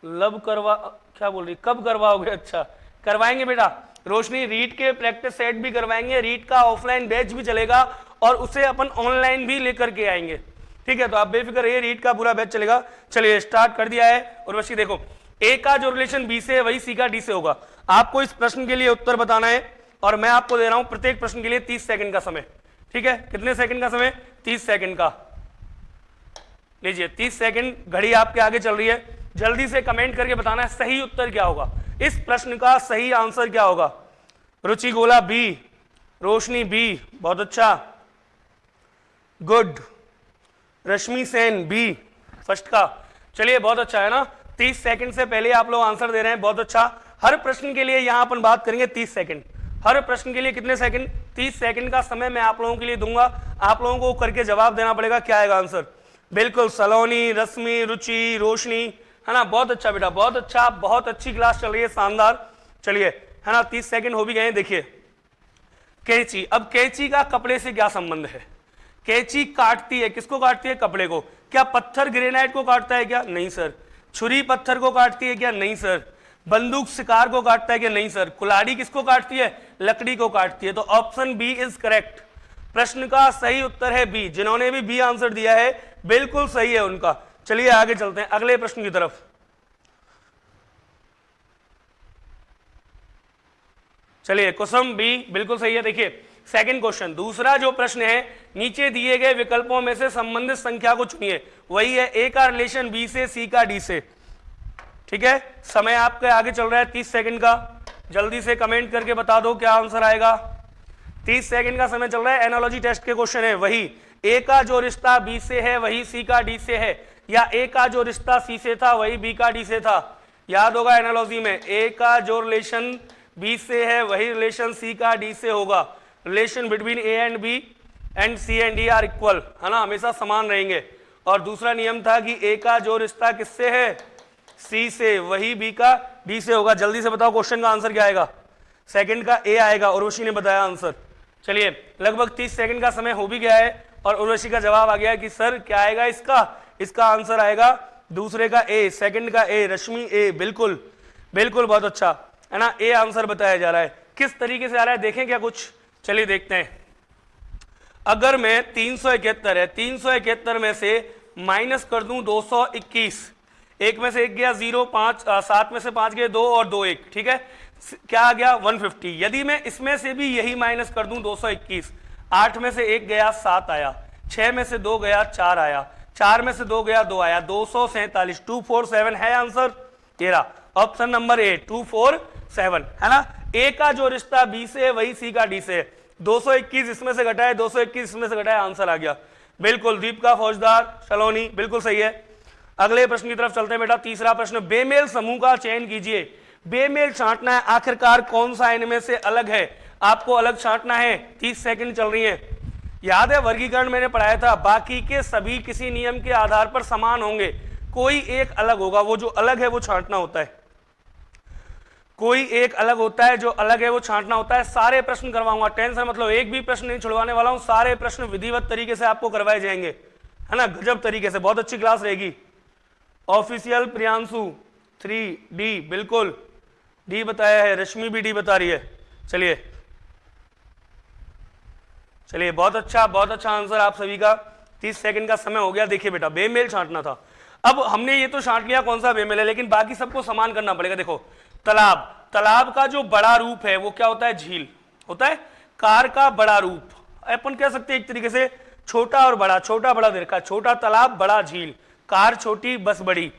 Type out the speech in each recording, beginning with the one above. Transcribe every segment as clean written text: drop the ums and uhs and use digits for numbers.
लब करवा, क्या बोल रही, कब करवाओगे? अच्छा करवाएंगे बेटा, रोशनी रीट के प्रैक्टिस सेट भी करवाएंगे, रीट का ऑफलाइन बैच भी चलेगा और उसे अपन ऑनलाइन भी लेकर के आएंगे, ठीक है। तो आप बेफिक्र रहिए, रीट का पूरा बैच चलेगा। चलिए स्टार्ट कर दिया है। और वैसे देखो, ए का जो रिलेशन बी से है वही सी का डी से होगा। आपको इस प्रश्न के लिए उत्तर बताना है और मैं आपको दे रहा हूं प्रत्येक प्रश्न के लिए 30 सेकंड का समय, ठीक है। कितने सेकंड का समय? 30 सेकंड का। लीजिए 30 सेकंड, घड़ी आपके आगे चल रही है, जल्दी से कमेंट करके बताना है सही उत्तर क्या होगा, इस प्रश्न का सही आंसर क्या होगा। रुचि गोला बी, रोशनी बी, बहुत अच्छा, गुड। रश्मि सेन बी फर्स्ट का। चलिए बहुत अच्छा है ना, 30 सेकंड से पहले आप लोग आंसर दे रहे हैं, बहुत अच्छा। हर प्रश्न के लिए यहां अपन बात करेंगे 30 सेकंड, हर प्रश्न के लिए कितने सेकंड? 30 सेकंड का समय मैं आप लोगों के लिए दूंगा, आप लोगों को करके जवाब देना पड़ेगा क्या आएगा आंसर। बिल्कुल, सलोनी, रश्मि, रुचि, रोशनी, है ना, बहुत अच्छा बेटा, बहुत अच्छा, बहुत अच्छी क्लास चल रही है, शानदार। चलिए, है ना, 30 सेकंड हो भी गए। देखिए कैंची, अब कैंची का कपड़े से क्या संबंध है? कैंची काटती है, किसको काटती है? कपड़े को। क्या पत्थर ग्रेनाइट को काटता है क्या? नहीं सर। छुरी पत्थर को काटती है क्या? नहीं सर। बंदूक शिकार को काटता है क्या? नहीं सर। कुल्हाड़ी किसको काटती है? लकड़ी को काटती है। तो ऑप्शन बी इज करेक्ट। प्रश्न का सही उत्तर है बी। जिन्होंने भी बी आंसर दिया है बिल्कुल सही है उनका। चलिए आगे चलते हैं अगले प्रश्न की तरफ। चलिए कुसुम बी बिल्कुल सही है। देखिए सेकंड क्वेश्चन, दूसरा जो प्रश्न है, नीचे दिए गए विकल्पों में से संबंधित संख्या को चुनिए। वही है ए का रिलेशन बी से, सी का डी से, ठीक है। समय आपके आगे चल रहा है 30 सेकंड का, जल्दी से कमेंट करके बता दो क्या आंसर आएगा। 30 सेकंड का समय चल रहा है। एनालॉजी टेस्ट के क्वेश्चन है, वही ए का जो रिश्ता बी से है वही सी का डी से है, या ए का जो रिश्ता सी से था वही बी का डी से था। याद होगा एनालॉजी में, ए का जो रिलेशन बी से है वही रिलेशन सी का डी से होगा। Relation between A and B and C and D are equal, है ना, हमेशा समान रहेंगे। और दूसरा नियम था कि ए का जो रिश्ता किससे है? सी से, वही बी का डी से होगा। जल्दी से बताओ क्वेश्चन का आंसर क्या आएगा? सेकंड का ए आएगा। उर्वशी ने बताया आंसर। चलिए लगभग 30 सेकंड का समय हो भी गया है और उर्वशी का जवाब आ गया है कि सर क्या आएगा इसका आंसर आएगा दूसरे का ए, सेकंड का ए, रश्मि ए। बिल्कुल बिल्कुल, बहुत अच्छा, है ना, ए आंसर बताया जा रहा है। किस तरीके से आ रहा है देखें क्या कुछ? चलिए देखते हैं। अगर मैं 371 है, 371 में से माइनस कर दूं 221, एक में से एक गया 0, 5, 7 में से 5 गए 2 और 2 1, ठीक है, क्या आ गया 150। यदि मैं इसमें से भी यही माइनस कर दूं 221, 8 में से एक गया 7 आया, 6 में से 2 गया 4 आया, 4 में से 2 गया 2 आया, 247, 247 है आंसर तेरा, ऑप्शन नंबर ए 247, है ना। ए का जो रिश्ता बी से है वही सी का डी से है। 221 इसमें से घटाए, 221 इसमें से घटाए, आंसर आ गया। बिल्कुल, दीपिका फौजदार, सलोनी, बिल्कुल सही है। अगले प्रश्न की तरफ चलते हैं बेटा। तीसरा प्रश्न, बेमेल समूह का चयन कीजिए। बेमेल छांटना है, आखिरकार कौन सा इनमें से अलग है? आपको अलग छांटना है। 30 सेकंड चल रही है। याद है वर्गीकरण मैंने पढ़ाया था, बाकी के सभी किसी नियम के आधार पर समान होंगे, कोई एक अलग होगा, वो जो अलग है वो छांटना होता है। कोई एक अलग होता है, जो अलग है वो छांटना होता है। सारे प्रश्न करवाऊंगा, टेंशन मतलब, एक भी प्रश्न नहीं छुड़वाने वाला हूं, सारे प्रश्न विधिवत तरीके से आपको करवाए जाएंगे, है ना, गजब तरीके से, बहुत अच्छी क्लास रहेगी। ऑफिशियल प्रियांशु 3D, बिल्कुल डी बताया है, रश्मि भी डी बता रही है। चलिए चलिए, बहुत अच्छा आंसर आप सभी का। 30 सेकंड का समय हो गया। देखिए बेटा, बेमेल छांटना था। अब हमने ये तो छांट लिया कौन सा बेमेल है, लेकिन बाकी सबको समान करना पड़ेगा। देखो तालाब का जो बड़ा रूप है वो क्या होता है? झील होता है। कार का बड़ा रूप अपन कह सकते हैं एक तरीके से छोटा और बड़ा, छोटा बड़ा दे रखा, छोटा तालाब बड़ा झील, कार छोटी बस बड़ी,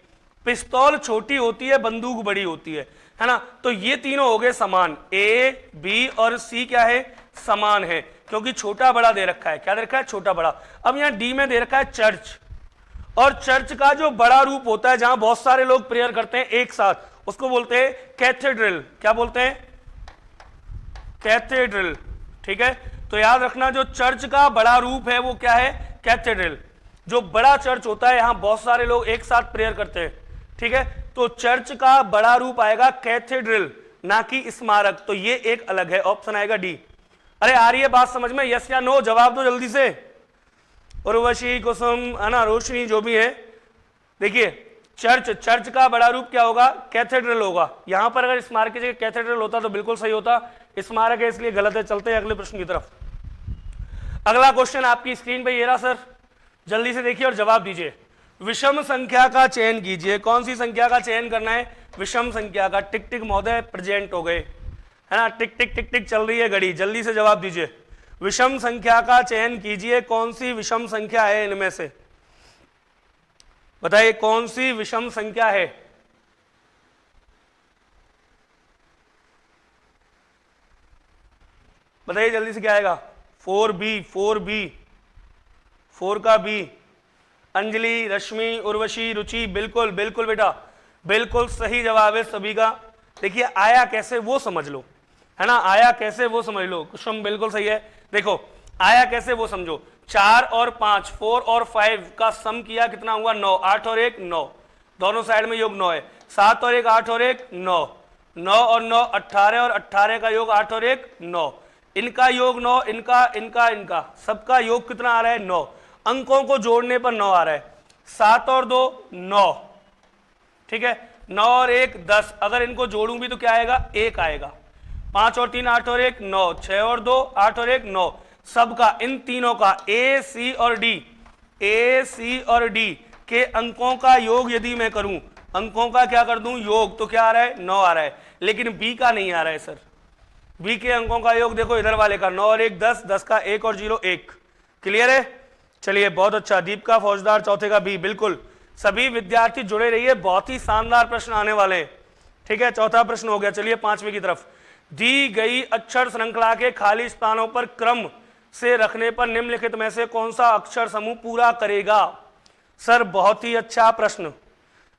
पिस्तौल छोटी होती है बंदूक बड़ी होती है ना। तो ये तीनों हो गए समान, ए बी और सी क्या है? समान है, क्योंकि छोटा बड़ा दे रखा है। क्या दे रखा है? छोटा बड़ा। अब यहां डी में दे रखा है चर्च, और चर्च का जो बड़ा रूप होता है जहां बहुत सारे लोग प्रेयर करते हैं एक साथ, उसको बोलते हैं कैथेड्रल। क्या बोलते हैं? कैथेड्रल, ठीक है। तो याद रखना, जो चर्च का बड़ा रूप है वो क्या है? कैथेड्रल। जो बड़ा चर्च होता है, यहां बहुत सारे लोग एक साथ प्रेयर करते हैं, ठीक है, तो चर्च का बड़ा रूप आएगा कैथेड्रल, ना कि स्मारक। तो ये एक अलग है, ऑप्शन आएगा डी। अरे आ रही है बात समझ में? यस या नो जवाब दो जल्दी से। उर्वशी, कुसुम, है ना, रोशनी, जो भी है। देखिए चर्च, चर्च का बड़ा रूप क्या होगा? कैथेड्रल होगा। यहां पर अगर स्मारक की जगह कैथेड्रल होता तो बिल्कुल सही होता, स्मारक है इसलिए गलत है। चलते हैं अगले प्रश्न की तरफ। अगला क्वेश्चन आपकी स्क्रीन पे ये रहा सर, जल्दी से देखिए और जवाब दीजिए। विषम संख्या का चयन कीजिए। कौन सी संख्या का चयन करना है? विषम संख्या का। टिक टिक महोदय प्रेजेंट हो गए, है ना, टिक टिक टिक टिक चल रही है घड़ी, जल्दी से जवाब दीजिए। विषम संख्या का चयन कीजिए। कौन सी विषम संख्या है इनमें से? बताइए कौन सी विषम संख्या है? बताइए जल्दी से, क्या आएगा? 4B, 4B, 4 का B। अंजलि, रश्मि, उर्वशी, रुचि, बिल्कुल बिल्कुल बेटा, बिल्कुल सही जवाब है सभी का। देखिए आया कैसे वो समझ लो, है ना, आया कैसे वो समझ लो। क्वेश्चन बिल्कुल सही है। देखो आया कैसे वो समझो। 4 और 5, 4 और 5 का सम किया कितना हुआ? 9। 8 और 1 9, दोनों साइड में योग 9 है। 7 और 1 8 और 1 9, 9 और 9 18, और 18 का योग 8 और 1 9, इनका योग 9, इनका इनका इनका सबका योग कितना आ रहा है? 9। अंकों को जोड़ने पर 9 आ रहा है। 7 और 2 9, ठीक है, 9 और 1 10, अगर इनको जोड़ूं भी तो क्या आएगा? 1 आएगा। 5 और 3 8 और 1 9, 6 और 2 8 और 1 9, सबका, इन तीनों का ए सी और डी, ए सी और डी के अंकों का योग यदि मैं करूं, अंकों का क्या कर दूं? योग, तो क्या आ रहा है? 9 आ रहा है। लेकिन बी का नहीं आ रहा है सर। बी के अंकों का योग देखो इधर वाले का, 9 और 1 10, 10 का 1 और 0 1। क्लियर है? चलिए बहुत अच्छा। दीपिका फौजदार, चौथे का बी, बिल्कुल। सभी विद्यार्थी जुड़े रहिए, बहुत ही शानदार प्रश्न आने वाले हैं। ठीक है, चौथा प्रश्न हो गया। चलिए पांचवें की तरफ। दी गई अक्षर श्रृंखला के खाली स्थानों पर क्रम से रखने पर निम्नलिखित में से कौन सा अक्षर समूह पूरा करेगा? सर बहुत ही अच्छा प्रश्न,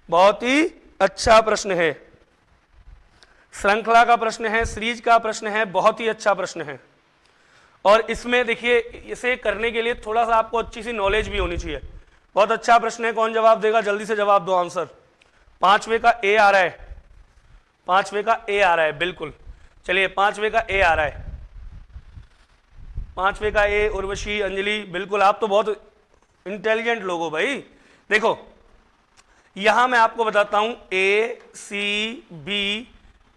बहुत ही अच्छा प्रश्न है। श्रृंखला का प्रश्न है, सीरीज का प्रश्न है, बहुत ही अच्छा प्रश्न है। और इसमें देखिए इसे करने के लिए थोड़ा सा आपको अच्छी सी नॉलेज भी होनी चाहिए। बहुत अच्छा प्रश्न है। कौन जवाब देगा? जल्दी से जवाब दो आंसर। पांचवे का ए आ रहा है, पांचवे का ए आ रहा है, बिल्कुल। चलिए पांचवे का ए आ रहा है, पांचवे का ए। उर्वशी, अंजलि, बिल्कुल, आप तो बहुत इंटेलिजेंट लोग हो भाई। देखो यहां मैं आपको बताता हूं, A C B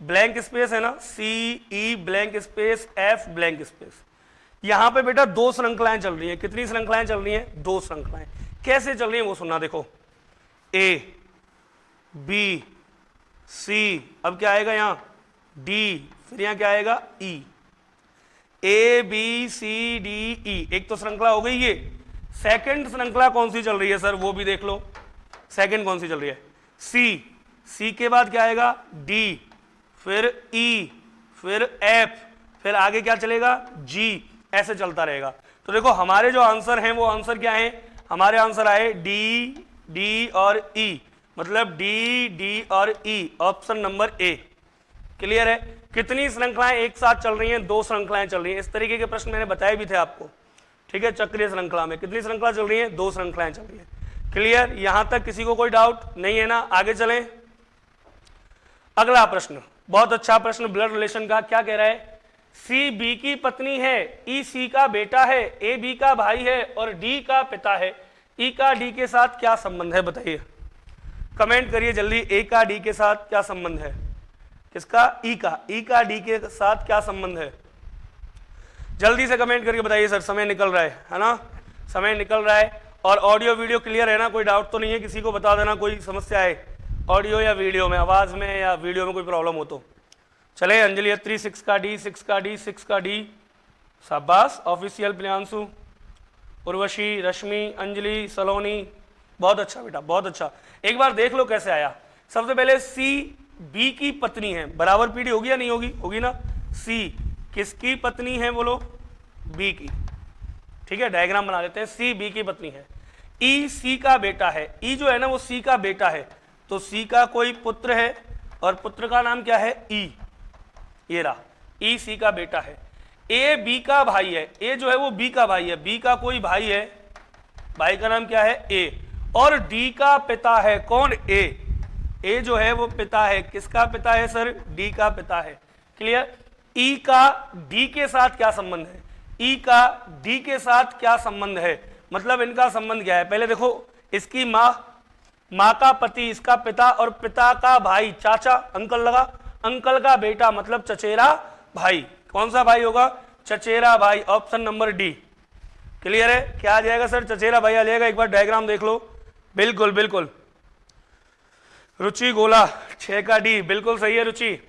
blank space है ना, C E blank space F blank space. यहां पे बेटा दो श्रृंखलाएं चल रही हैं। कितनी श्रृंखलाएं चल रही हैं? दो श्रृंखलाएं। कैसे चल रही हैं वो सुनना। देखो ए बी सी, अब क्या आएगा यहां? डी, फिर यहां क्या आएगा? ई। ए बी सी डी ई, एक तो श्रृंखला हो गई ये। सेकंड श्रृंखला कौन सी चल रही है सर? वो भी देख लो। सेकंड कौन सी चल रही है? सी। सी के बाद क्या आएगा? डी, फिर ई, फिर एफ, फिर आगे क्या चलेगा? जी। ऐसे चलता रहेगा। तो देखो हमारे जो आंसर हैं वो आंसर क्या है? हमारे आंसर आए डी, डी और ई, मतलब डी, डी और ई, ऑप्शन नंबर ए। क्लियर है? कितनी श्रृंखलाएं एक साथ चल रही हैं? दो श्रृंखलाएं चल रही हैं। इस तरीके के प्रश्न मैंने बताए भी थे आपको। ठीक है, चक्रीय श्रृंखला में कितनी श्रृंखला चल रही है? दो श्रृंखलाएं चल रही है। क्लियर? यहां तक किसी को कोई डाउट नहीं है ना? आगे चलें। अगला प्रश्न, बहुत अच्छा प्रश्न ब्लड रिलेशन का। क्या कह रहा है? सी बी की पत्नी है, ई सी का बेटा है, ए बी का भाई है और डी का पिता है। ई का डी के साथ क्या संबंध है? बताइए, कमेंट करिए जल्दी। ए का डी के साथ क्या संबंध है? किसका? ई का। ई का डी के साथ क्या संबंध है? जल्दी से कमेंट करके बताइए सर, समय निकल रहा है ना, समय निकल रहा है। और ऑडियो वीडियो क्लियर है ना? कोई डाउट तो नहीं है? किसी को बता देना कोई समस्या है ऑडियो या वीडियो में, आवाज में या वीडियो में कोई प्रॉब्लम हो तो। चले अंजलि अत्री, 6 का डी, 6 का डी, 6 का डी, शाबाश। ऑफिशियल प्रियांशु, उर्वशी, रश्मि, अंजलि, सलोनी, बहुत अच्छा बेटा, बहुत अच्छा। एक बार देख लो कैसे आया। सबसे पहले सी बी की पत्नी है, बराबर पीढ़ी होगी या नहीं होगी? होगी ना। सी किसकी पत्नी है बोलो? बी की। ठीक है, डायग्राम बना लेते हैं। सी बी की पत्नी है, ई सी का बेटा है। ई जो है ना वो सी का बेटा है, तो सी का कोई पुत्र है और पुत्र का नाम क्या है? ई। ये रहा, ई सी का बेटा है। ए बी का भाई है, ए जो है वो बी का भाई है, बी का कोई भाई है, भाई का नाम क्या है? ए। और डी का पिता है, कौन? ए। ए जो है वो पिता है, किसका पिता है सर? डी का पिता है। क्लियर? ई का डी के साथ क्या संबंध है? ई का डी के साथ क्या संबंध है? मतलब इनका संबंध क्या है? पहले देखो, इसकी माँ माँ का पति, इसका पिता, और पिता का भाई, चाचा, अंकल लगा, अंकल का बेटा मतलब चचेरा भाई। कौन सा भाई होगा? चचेरा भाई, ऑप्शन नंबर डी। क्लियर है? क्या आ जाएगा सर? चचेरा भाई आ जाएगा। एक बार डायग्राम देख लो। बिल्कुल बिल्कुल, रुचि गोला 6 का डी, बिल्कुल सही है रुचि।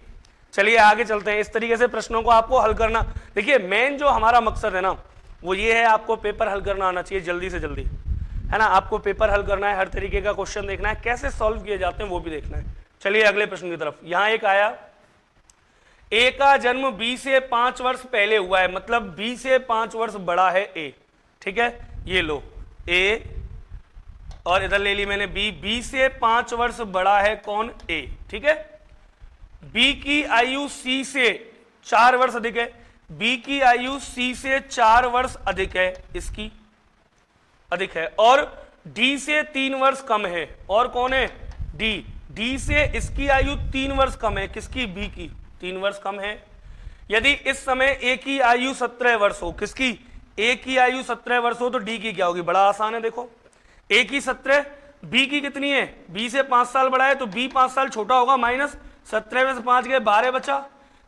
चलिए आगे चलते हैं। इस तरीके से प्रश्नों को आपको हल करना, देखिए मेन जो हमारा मकसद है ना वो ये है, आपको पेपर हल करना आना चाहिए जल्दी से जल्दी, है ना। आपको पेपर हल करना है, हर तरीके का क्वेश्चन देखना है, कैसे सॉल्व किए जाते हैं वो भी देखना है। चलिए अगले प्रश्न की तरफ। यहां एक आया, ए का जन्म बी से 5 वर्ष पहले हुआ है, मतलब बी से 5 वर्ष बड़ा है ए। ठीक है, ये लो ए, और इधर ले ली मैंने बी। बी से 5 वर्ष बड़ा है कौन? ए। ठीक है, बी की आयु सी से 4 वर्ष अधिक है। बी की आयु सी से 4 वर्ष अधिक है, इसकी अधिक है, और डी से 3 वर्ष कम है। और कौन है? डी। डी से इसकी आयु 3 वर्ष कम है, किसकी? बी की 3 वर्ष कम है। यदि इस समय ए की आयु 17 वर्ष हो, किसकी? ए की आयु 17 वर्ष हो, तो डी की क्या होगी? बड़ा आसान है, देखो ए की 17, बी की कितनी है? बी से 5 साल बड़ा है, तो बी 5 साल छोटा होगा, माइनस 17 में से 5 गए, 12 बचा।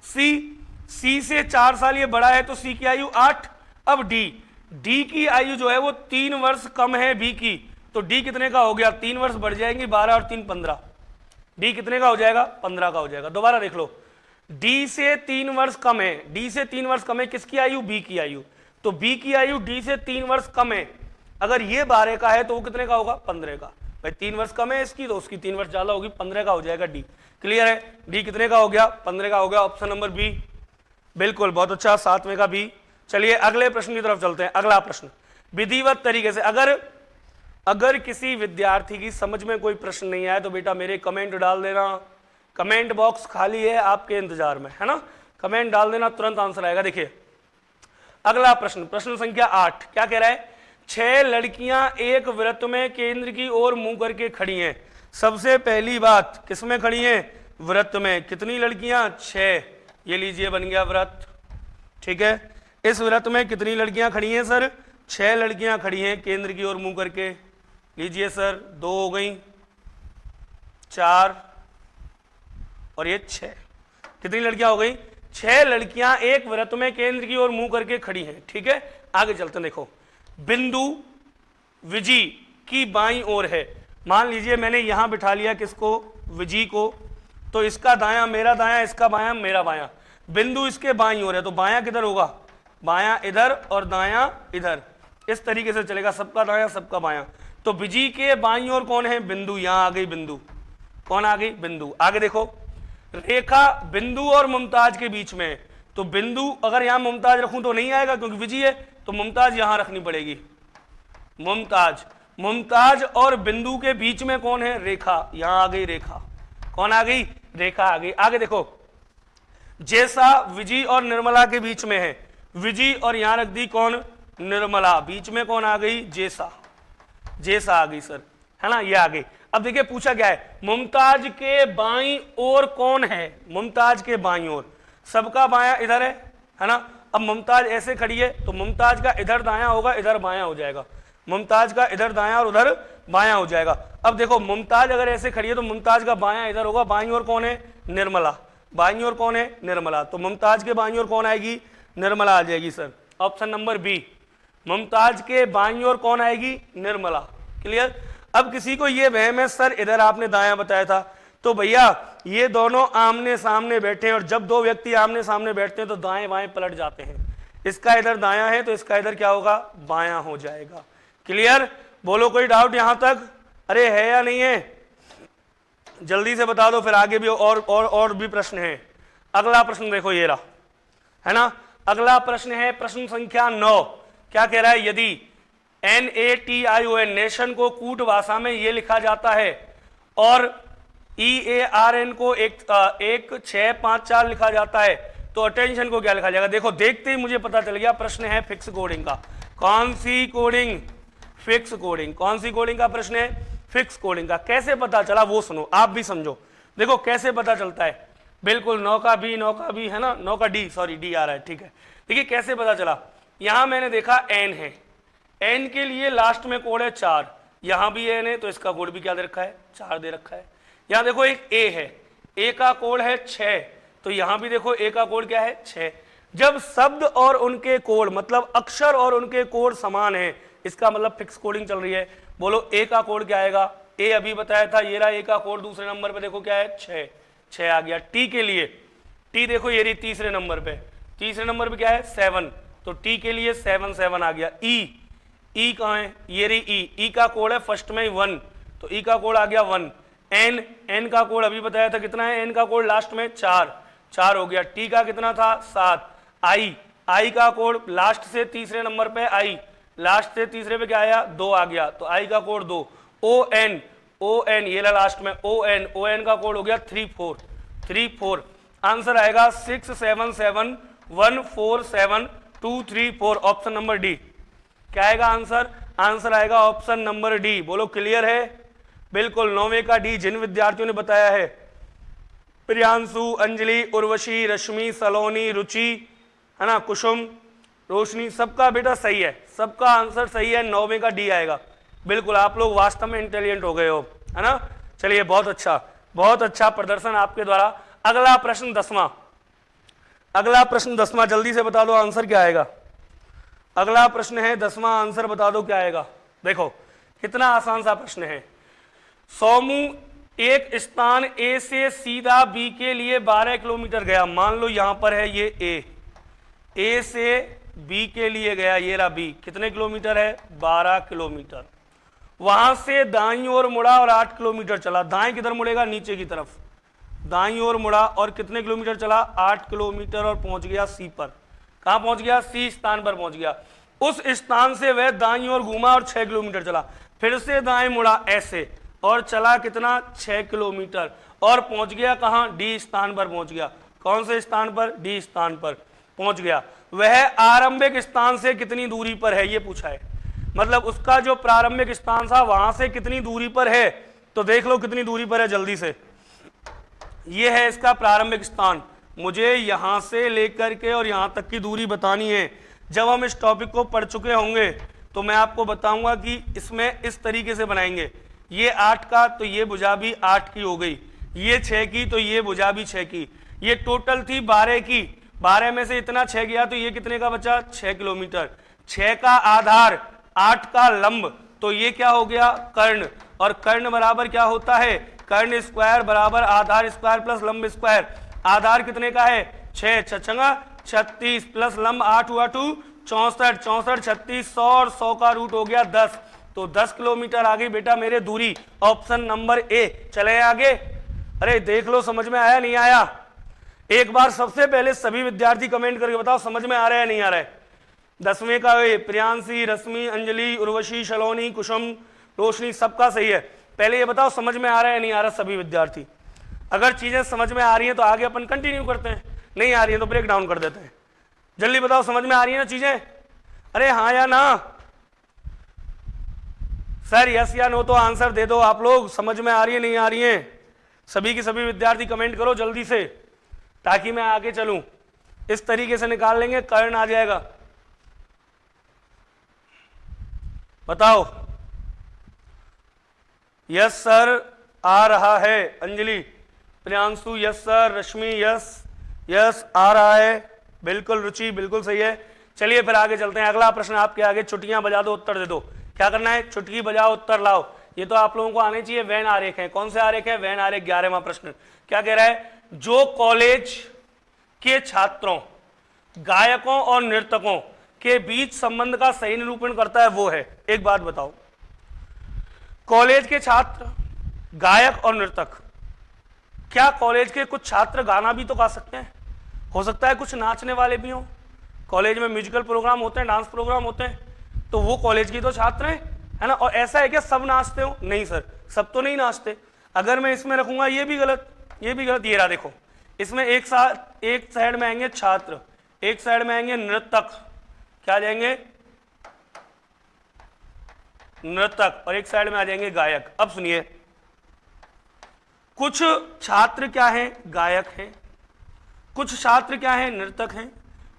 सी से 4 साल ये बड़ा है, तो सी की आयु 8। अब डी की आयु जो है वो 3 वर्ष कम है बी की, तो डी कितने का हो गया? 3 वर्ष बढ़ जाएंगी, 12 और 3 15। डी कितने का हो जाएगा? 15 का हो जाएगा। दोबारा देख लो, डी से 3 वर्ष कम है, डी से 3 वर्ष कम है, किसकी आयु? बी की आयु। तो बी की आयु डी से 3 वर्ष कम है, अगर ये 12 का है तो वो कितने का होगा? 15 का। भाई 3 वर्ष कम है इसकी, तो उसकी 3 वर्ष ज्यादा होगी, 15 का हो जाएगा डी। क्लियर है? डी कितने का हो गया? 15 का हो गया, ऑप्शन नंबर बी। बिल्कुल, बहुत अच्छा, 7वें का बी। चलिए अगले प्रश्न की तरफ चलते हैं। अगला प्रश्न, विधिवत तरीके से, अगर किसी विद्यार्थी की समझ में कोई प्रश्न नहीं आया तो बेटा मेरे कमेंट डाल देना, कमेंट बॉक्स खाली है आपके इंतजार में, है ना। कमेंट डाल देना, तुरंत आंसर आएगा। देखिए अगला प्रश्न, प्रश्न संख्या 8 क्या कह रहा है? 6 लड़कियां एक वृत्त में केंद्र की ओर मुंह करके खड़ी हैं। सबसे पहली बात, किसमें खड़ी हैं? वृत्त में। कितनी लड़कियां? 6। ये लीजिए बन गया वृत्त। ठीक है, इस वृत्त में कितनी लड़कियां खड़ी हैं सर? 6 लड़कियां खड़ी हैं केंद्र की ओर मुंह करके। लीजिए सर, 2 हो गई, 4 और ये 6। कितनी लड़कियां हो गई? 6 लड़कियां एक वृत्त में केंद्र की ओर मुंह करके खड़ी हैं। ठीक है, आगे चलते हैं। देखो, बिंदु विजी की बाईं ओर है। मान लीजिए मैंने यहां बिठा लिया किसको? विजी को, तो इसका दायां मेरा दायां, इसका बायां मेरा बायां। बिंदु इसके बाईं ओर है, तो बायां किधर होगा? बायां इधर और दायां इधर, इस तरीके से चलेगा, सबका दायां सबका बायां। तो विजी के बाईं ओर कौन है? बिंदु। यहां आ गई बिंदु। कौन आ गई? बिंदु। आगे देखो, रेखा बिंदु और मुमताज के बीच में है, तो बिंदु अगर यहां मुमताज रखूं तो नहीं आएगा क्योंकि विजी है, तो मुमताज यहां रखनी पड़ेगी। मुमताज और बिंदु के बीच में कौन है? रेखा। यहां आ गई रेखा। कौन आ गई? रेखा आ गई। आगे देखो, जैसा विजी और निर्मला के बीच में है, विजी और यहां रख दी कौन? निर्मला। बीच में कौन आ गई? जैसा। जैसा आ गई सर, है ना, ये आ गई। अब देखिए पूछा क्या है? मुमताज के बाईं ओर कौन है? मुमताज के बाईं ओर, सबका बायां इधर है ना। अब मुमताज ऐसे खड़ी है, तो मुमताज का इधर दायां होगा, इधर बायां हो जाएगा। मुमताज का इधर दायां और उधर बायां हो जाएगा। अब देखो, मुमताज अगर ऐसे खड़ी है तो मुमताज का बायां इधर होगा, बाईं ओर कौन है? निर्मला। बाईं ओर कौन है? निर्मला। तो मुमताज के बाईं ओर कौन आएगी? निर्मला आ जाएगी sir, option number B. Mumtaz के बाईं ओर कौन आएगी? निर्मला। क्लियर? अब किसी को ये वहम है सर इधर आपने दायां बताया था, तो भैया ये दोनों आमने सामने बैठे हैं, और जब 2 व्यक्ति आमने सामने बैठते हैं तो दाएं बाएं पलट जाते हैं। इसका इधर दायां है तो इसका इधर क्या होगा? बायां हो जाएगा। क्लियर? बोलो कोई डाउट यहां तक? अरे है या नहीं है? जल्दी से बता दो, फिर आगे भी और भी प्रश्न है। अगला प्रश्न देखो, ये रहा, है ना। अगला प्रश्न है प्रश्न संख्या 9। क्या कह रहा है? यदि NATION नेशन को कूट भाषा में ये लिखा जाता है और EARN को 1654 लिखा जाता है, तो अटेंशन को क्या लिखा जाएगा? देखो देखते ही मुझे पता चल गया, प्रश्न है फिक्स कोडिंग का। कौन सी कोडिंग? Fix coding. कौन सी कोडिंग का प्रश्न है? फिक्स कोडिंग का। कैसे पता चला वो सुनो, आप भी समझो। देखो कैसे पता चलता है, बिल्कुल 9 का बी, 9 का बी, है ना, 9 का डी, सॉरी डी आ रहा है, ठीक है। देखिए कैसे पता चला, यहां मैंने देखा एन है, एन के लिए लास्ट में कोड है 4, यहाँ भी एन है तो इसका कोड भी क्या दे रखा है, 4 दे रखा है। यहाँ देखो एक ए है, ए का कोड है 6, तो यहाँ भी देखो ए का कोड क्या है 6। जब शब्द और उनके कोड मतलब अक्षर और उनके कोड समान है, इसका मतलब फिक्स कोडिंग चल रही है। बोलो ए का कोड क्या आएगा, ए अभी बताया था, ये रहा ए का कोड दूसरे नंबर पे देखो क्या है 6 आ गया। टी के लिए, टी देखो ये रही तीसरे नंबर पे, तीसरे नंबर पे क्या है 7, तो टी के लिए 7 आ गया। ई कहाँ है, ये रही ई का कोड है फर्स्ट में ही 1, तो ई का कोड आ गया 1। एन का कोड अभी बताया था कितना है, एन का कोड लास्ट में 4 हो गया। टी का कितना था 7। आई का कोड लास्ट से तीसरे नंबर पे आई, लास्ट से तीसरे पे क्या आया 2 आ गया, तो आई का कोड 2। ओ एन ये लास्ट में ओ एन का कोड हो गया 34। आंसर आएगा 677147234, ऑप्शन नंबर डी। क्या आएगा आंसर, आंसर आएगा ऑप्शन नंबर डी। बोलो क्लियर है, बिल्कुल 9वें का डी। जिन विद्यार्थियों ने बताया है प्रियांशु, अंजलि, उर्वशी, रश्मि, सलोनी, रुचि, है ना, कुसुम, रोशनी, सबका बेटा सही है, सबका आंसर सही है, 9वें का डी आएगा। बिल्कुल आप लोग वास्तव में इंटेलिजेंट हो गए हो, है ना। चलिए बहुत अच्छा प्रदर्शन आपके द्वारा। अगला प्रश्न 10वां, अगला प्रश्न 10वां, जल्दी से बता दो आंसर क्या आएगा। अगला प्रश्न है 10वां, आंसर बता दो क्या आएगा। देखो कितना आसान सा प्रश्न है। सोमू एक स्थान ए से सीधा बी के लिए 12 किलोमीटर गया। मान लो यहां पर है ये ए से बी के लिए गया, ये रहा बी, कितने किलोमीटर है 12 किलोमीटर। वहां से दाईं ओर मुड़ा और 8 किलोमीटर चला। दाएं किधर मुड़ेगा, नीचे की तरफ, दाईं ओर मुड़ा और कितने किलोमीटर चला 8 किलोमीटर, और पहुंच गया सी पर। कहां पहुंच गया, सी स्थान पर पहुंच गया। उस स्थान से वह दाईं ओर घूमा और 6 किलोमीटर चला, फिर से दाएं मुड़ा ऐसे और चला कितना 6 किलोमीटर, और पहुंच गया कहां, डी स्थान पर पहुंच गया। कौन से स्थान पर, डी स्थान पर पहुंच गया। वह आरंभिक स्थान से कितनी दूरी पर है, ये पूछा है, मतलब उसका जो प्रारंभिक स्थान था वहां से कितनी दूरी पर है। तो देख लो कितनी दूरी पर है जल्दी से। ये है इसका प्रारंभिक स्थान, मुझे यहां से लेकर के और यहां तक की दूरी बतानी है। जब हम इस टॉपिक को पढ़ चुके होंगे तो मैं आपको बताऊंगा कि इसमें इस तरीके से बनाएंगे। ये 8 का तो ये भुजा भी 8 की हो गई, ये 6 की तो ये भुजा भी 6 की, ये टोटल थी 12 की, 12 में से इतना 6 गया तो ये कितने का बचा 6 किलोमीटर। 6 का आधार 8 का लंब, तो ये क्या हो गया कर्ण, और कर्ण बराबर क्या होता है, कर्ण स्क्वायर बराबर आधार स्क्वायर प्लस लंब स्क्वायर। आधार कितने का है 6, 36 प्लस लंब 8 हुआ 2, 64, 36, 100 और 100 का रूट हो गया 10, तो 10 किलोमीटर आ गई बेटा मेरे दूरी, ऑप्शन नंबर ए। चले आगे, अरे देख लो समझ में आया नहीं आया। एक बार सबसे पहले सभी विद्यार्थी कमेंट करके बताओ समझ में आ रहा है नहीं आ रहा है। 10वें का प्रियांशी, रश्मि, अंजलि, उर्वशी, सलोनी, कुसुम, रोशनी, सबका सही है। पहले ये बताओ समझ में आ रहा है नहीं आ रहा सभी विद्यार्थी। अगर चीजें समझ में आ रही हैं तो आगे अपन कंटिन्यू करते हैं, नहीं आ रही है तो ब्रेक डाउन कर देते हैं। जल्दी बताओ समझ में आ रही है ना चीजें, अरे हाँ या ना। सर यस या नो तो आंसर दे दो आप लोग, समझ में आ रही है नहीं आ रही है। सभी के सभी विद्यार्थी कमेंट करो जल्दी से ताकि मैं आगे चलूं। इस तरीके से निकाल लेंगे, कर्ण आ जाएगा। बताओ यस सर आ रहा है, अंजलि, प्रियांशु यस सर, रश्मि यस आ रहा है, बिल्कुल रुचि बिल्कुल सही है। चलिए फिर आगे चलते हैं। अगला प्रश्न आपके आगे, चुटकियां बजा दो उत्तर दे दो। क्या करना है, चुटकी बजाओ उत्तर लाओ। ये तो आप लोगों को आने चाहिए। वैन आरेख है, कौन से आरेख है, वैन आरेख। 11वां प्रश्न क्या कह रहा है, जो कॉलेज के छात्रों, गायकों और नर्तकों के बीच संबंध का सही निरूपण करता है वो है। एक बात बताओ, कॉलेज के छात्र, गायक और नर्तक, क्या कॉलेज के कुछ छात्र गाना भी तो गा सकते हैं? हो सकता है कुछ नाचने वाले भी हों, कॉलेज में म्यूजिकल प्रोग्राम होते हैं, डांस प्रोग्राम होते हैं, तो वो कॉलेज की तो छात्र हैं, है ना। और ऐसा है क्या सब नाचते हो? नहीं सर, सब तो नहीं नाचते। अगर मैं इसमें रखूंगा ये भी गलत, ये भी गलत। ये रहा देखो, इसमें एक साइड में आएंगे छात्र, एक साइड में आएंगे नर्तक, क्या आ जाएंगे नर्तक, और एक साइड में आ जाएंगे गायक। अब सुनिए, कुछ छात्र क्या हैं, गायक हैं, कुछ छात्र क्या हैं, नर्तक हैं,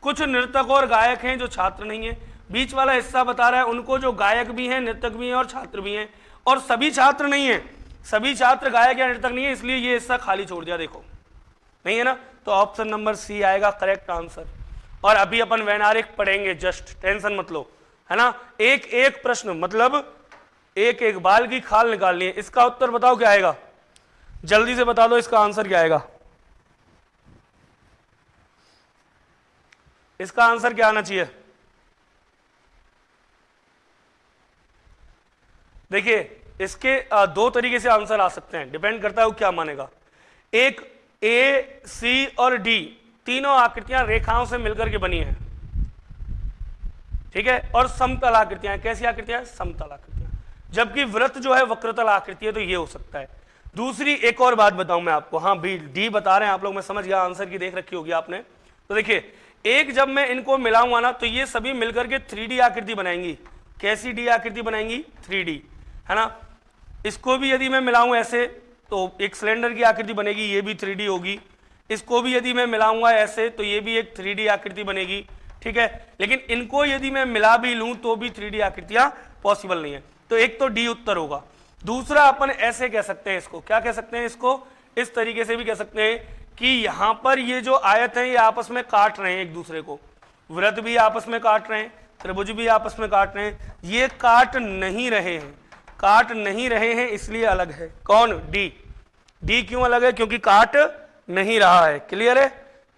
कुछ नर्तक और गायक हैं जो छात्र नहीं है। बीच वाला हिस्सा बता रहा है उनको जो गायक भी हैं, नर्तक भी हैं और छात्र भी हैं, और सभी छात्र नहीं है, सभी छात्र गायक या नर्तक नहीं है, इसलिए ये हिस्सा खाली छोड़ दिया, देखो नहीं है ना, तो ऑप्शन नंबर सी आएगा करेक्ट आंसर। और अभी अपन वैनारिक पढ़ेंगे, जस्ट टेंशन मत लो, है ना। एक एक प्रश्न मतलब एक एक बाल की खाल निकालनी है। इसका उत्तर बताओ क्या आएगा, जल्दी से बता दो इसका आंसर क्या आएगा। इसका आंसर क्या आना चाहिए? देखिए इसके दो तरीके से आंसर आ सकते हैं, डिपेंड करता है वो क्या मानेगा। एक ए, सी और डी तीनों आकृतियां रेखाओं से मिलकर के बनी हैं, ठीक है, और समतल आकृतियां। कैसी आकृतियां? समतल आकृतियां। जबकि वृत्त जो है वक्रतल आकृति है, तो ये हो सकता है। दूसरी एक और बात बताऊं मैं आपको, हाँ बी डी बता रहे हैं आप लोग, मैं समझ गया, आंसर की देख रखी होगी आपने। तो देखिए एक जब मैं इनको मिलाऊंगा ना तो ये सभी मिलकर के 3D आकृति बनाएंगी। कैसी डी आकृति बनाएंगी? 3D, है ना। इसको भी यदि मैं मिलाऊं ऐसे तो एक सिलेंडर की आकृति बनेगी, ये भी 3D होगी। इसको भी यदि मैं मिलाऊंगा ऐसे तो ये भी एक 3D आकृति बनेगी, ठीक है। लेकिन इनको यदि मैं मिला भी लूं तो भी 3D आकृतियां पॉसिबल नहीं है। तो एक तो डी उत्तर होगा। दूसरा अपन ऐसे कह सकते हैं इसको, क्या कह सकते हैं इसको? इस तरीके से भी कह सकते हैं कि यहां पर ये जो आयत है ये आपस में काट रहे हैं एक दूसरे को, वृत्त भी आपस में काट रहे हैं, त्रिभुज भी आपस में काट रहे हैं, ये काट नहीं रहे हैं, काट नहीं रहे हैं इसलिए अलग है। कौन? डी। डी क्यों अलग है? क्योंकि काट नहीं रहा है। क्लियर है?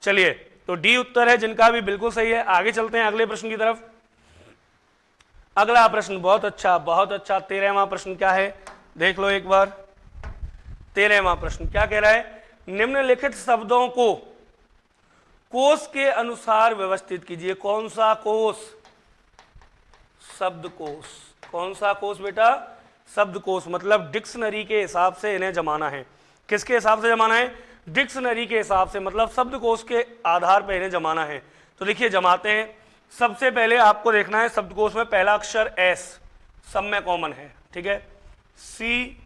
चलिए तो डी उत्तर है जिनका भी बिल्कुल सही है। आगे चलते हैं अगले प्रश्न की तरफ। अगला प्रश्न बहुत अच्छा, बहुत अच्छा। 13वां प्रश्न क्या है देख लो एक बार। 13वां प्रश्न क्या कह रहा है? निम्नलिखित शब्दों को कोश के अनुसार व्यवस्थित कीजिए। कौन सा कोश? शब्दकोश। कौन सा कोश बेटा? शब्दकोश। मतलब डिक्शनरी के हिसाब से इन्हें जमाना है। किसके हिसाब से जमाना है? डिक्शनरी के हिसाब से, मतलब शब्दकोश के आधार पर इन्हें जमाना है। तो देखिए जमाते हैं। सबसे पहले आपको देखना है शब्दकोश में पहला अक्षर एस सब में कॉमन है, ठीक है। सी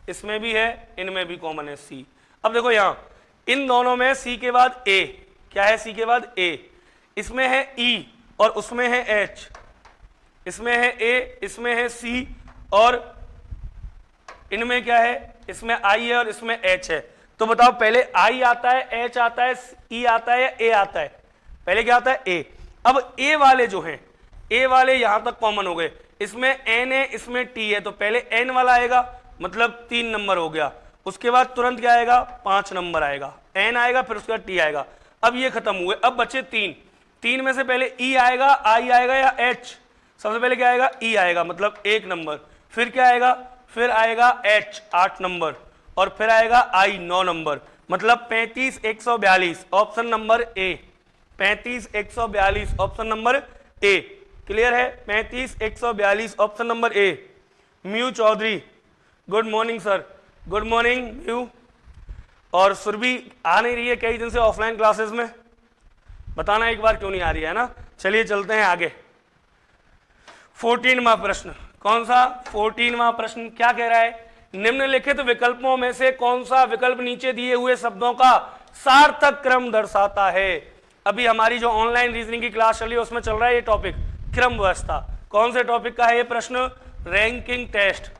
इसमें भी है, इनमें भी कॉमन है सी। अब देखो यहां इन दोनों में सी के बाद ए, क्या है? सी के बाद ए। इसमें है ई और उसमें है एच, इसमें है ए, इसमें है सी और इनमें क्या है? इसमें आई है और इसमें एच है। तो बताओ पहले आई आता है, एच आता है, ई आता है या ए आता है? पहले क्या आता है? ए। अब ए वाले जो हैं, ए वाले यहां तक कॉमन हो गए। इसमें एन है, इसमें टी है, तो पहले एन वाला आएगा, मतलब 3 नंबर हो गया। उसके बाद तुरंत क्या आएगा? 5 नंबर आएगा, एन आएगा, फिर उसके बाद टी आएगा। अब ये खत्म हुए, अब बचे 3। 3 में से पहले ई आएगा, आई आएगा या एच? सबसे पहले क्या आएगा? ई आएगा, मतलब 1 नंबर। फिर क्या आएगा? फिर आएगा एच 8 नंबर और फिर आएगा आई 9 नंबर, मतलब 35 142 option number A. 35 142 option number A. Clear है? 35 142 option number A. Mu Chaudhary good morning sir. Good morning Mu. और सुरभि आ नहीं रही है कई दिन से ऑफलाइन क्लासेस में, बताना एक बार क्यों नहीं आ रही है ना। चलिए चलते हैं आगे। 14वां प्रश्न। कौन सा? 14वां प्रश्न क्या कह रहा है? निम्नलिखित विकल्पों में से कौन सा विकल्प नीचे दिए हुए शब्दों का सार्थक क्रम दर्शाता है? अभी हमारी जो ऑनलाइन रीजनिंग की क्लास चली है उसमें चल रहा है ये टॉपिक, क्रम व्यवस्था। कौन से टॉपिक का है ये प्रश्न? Ranking test.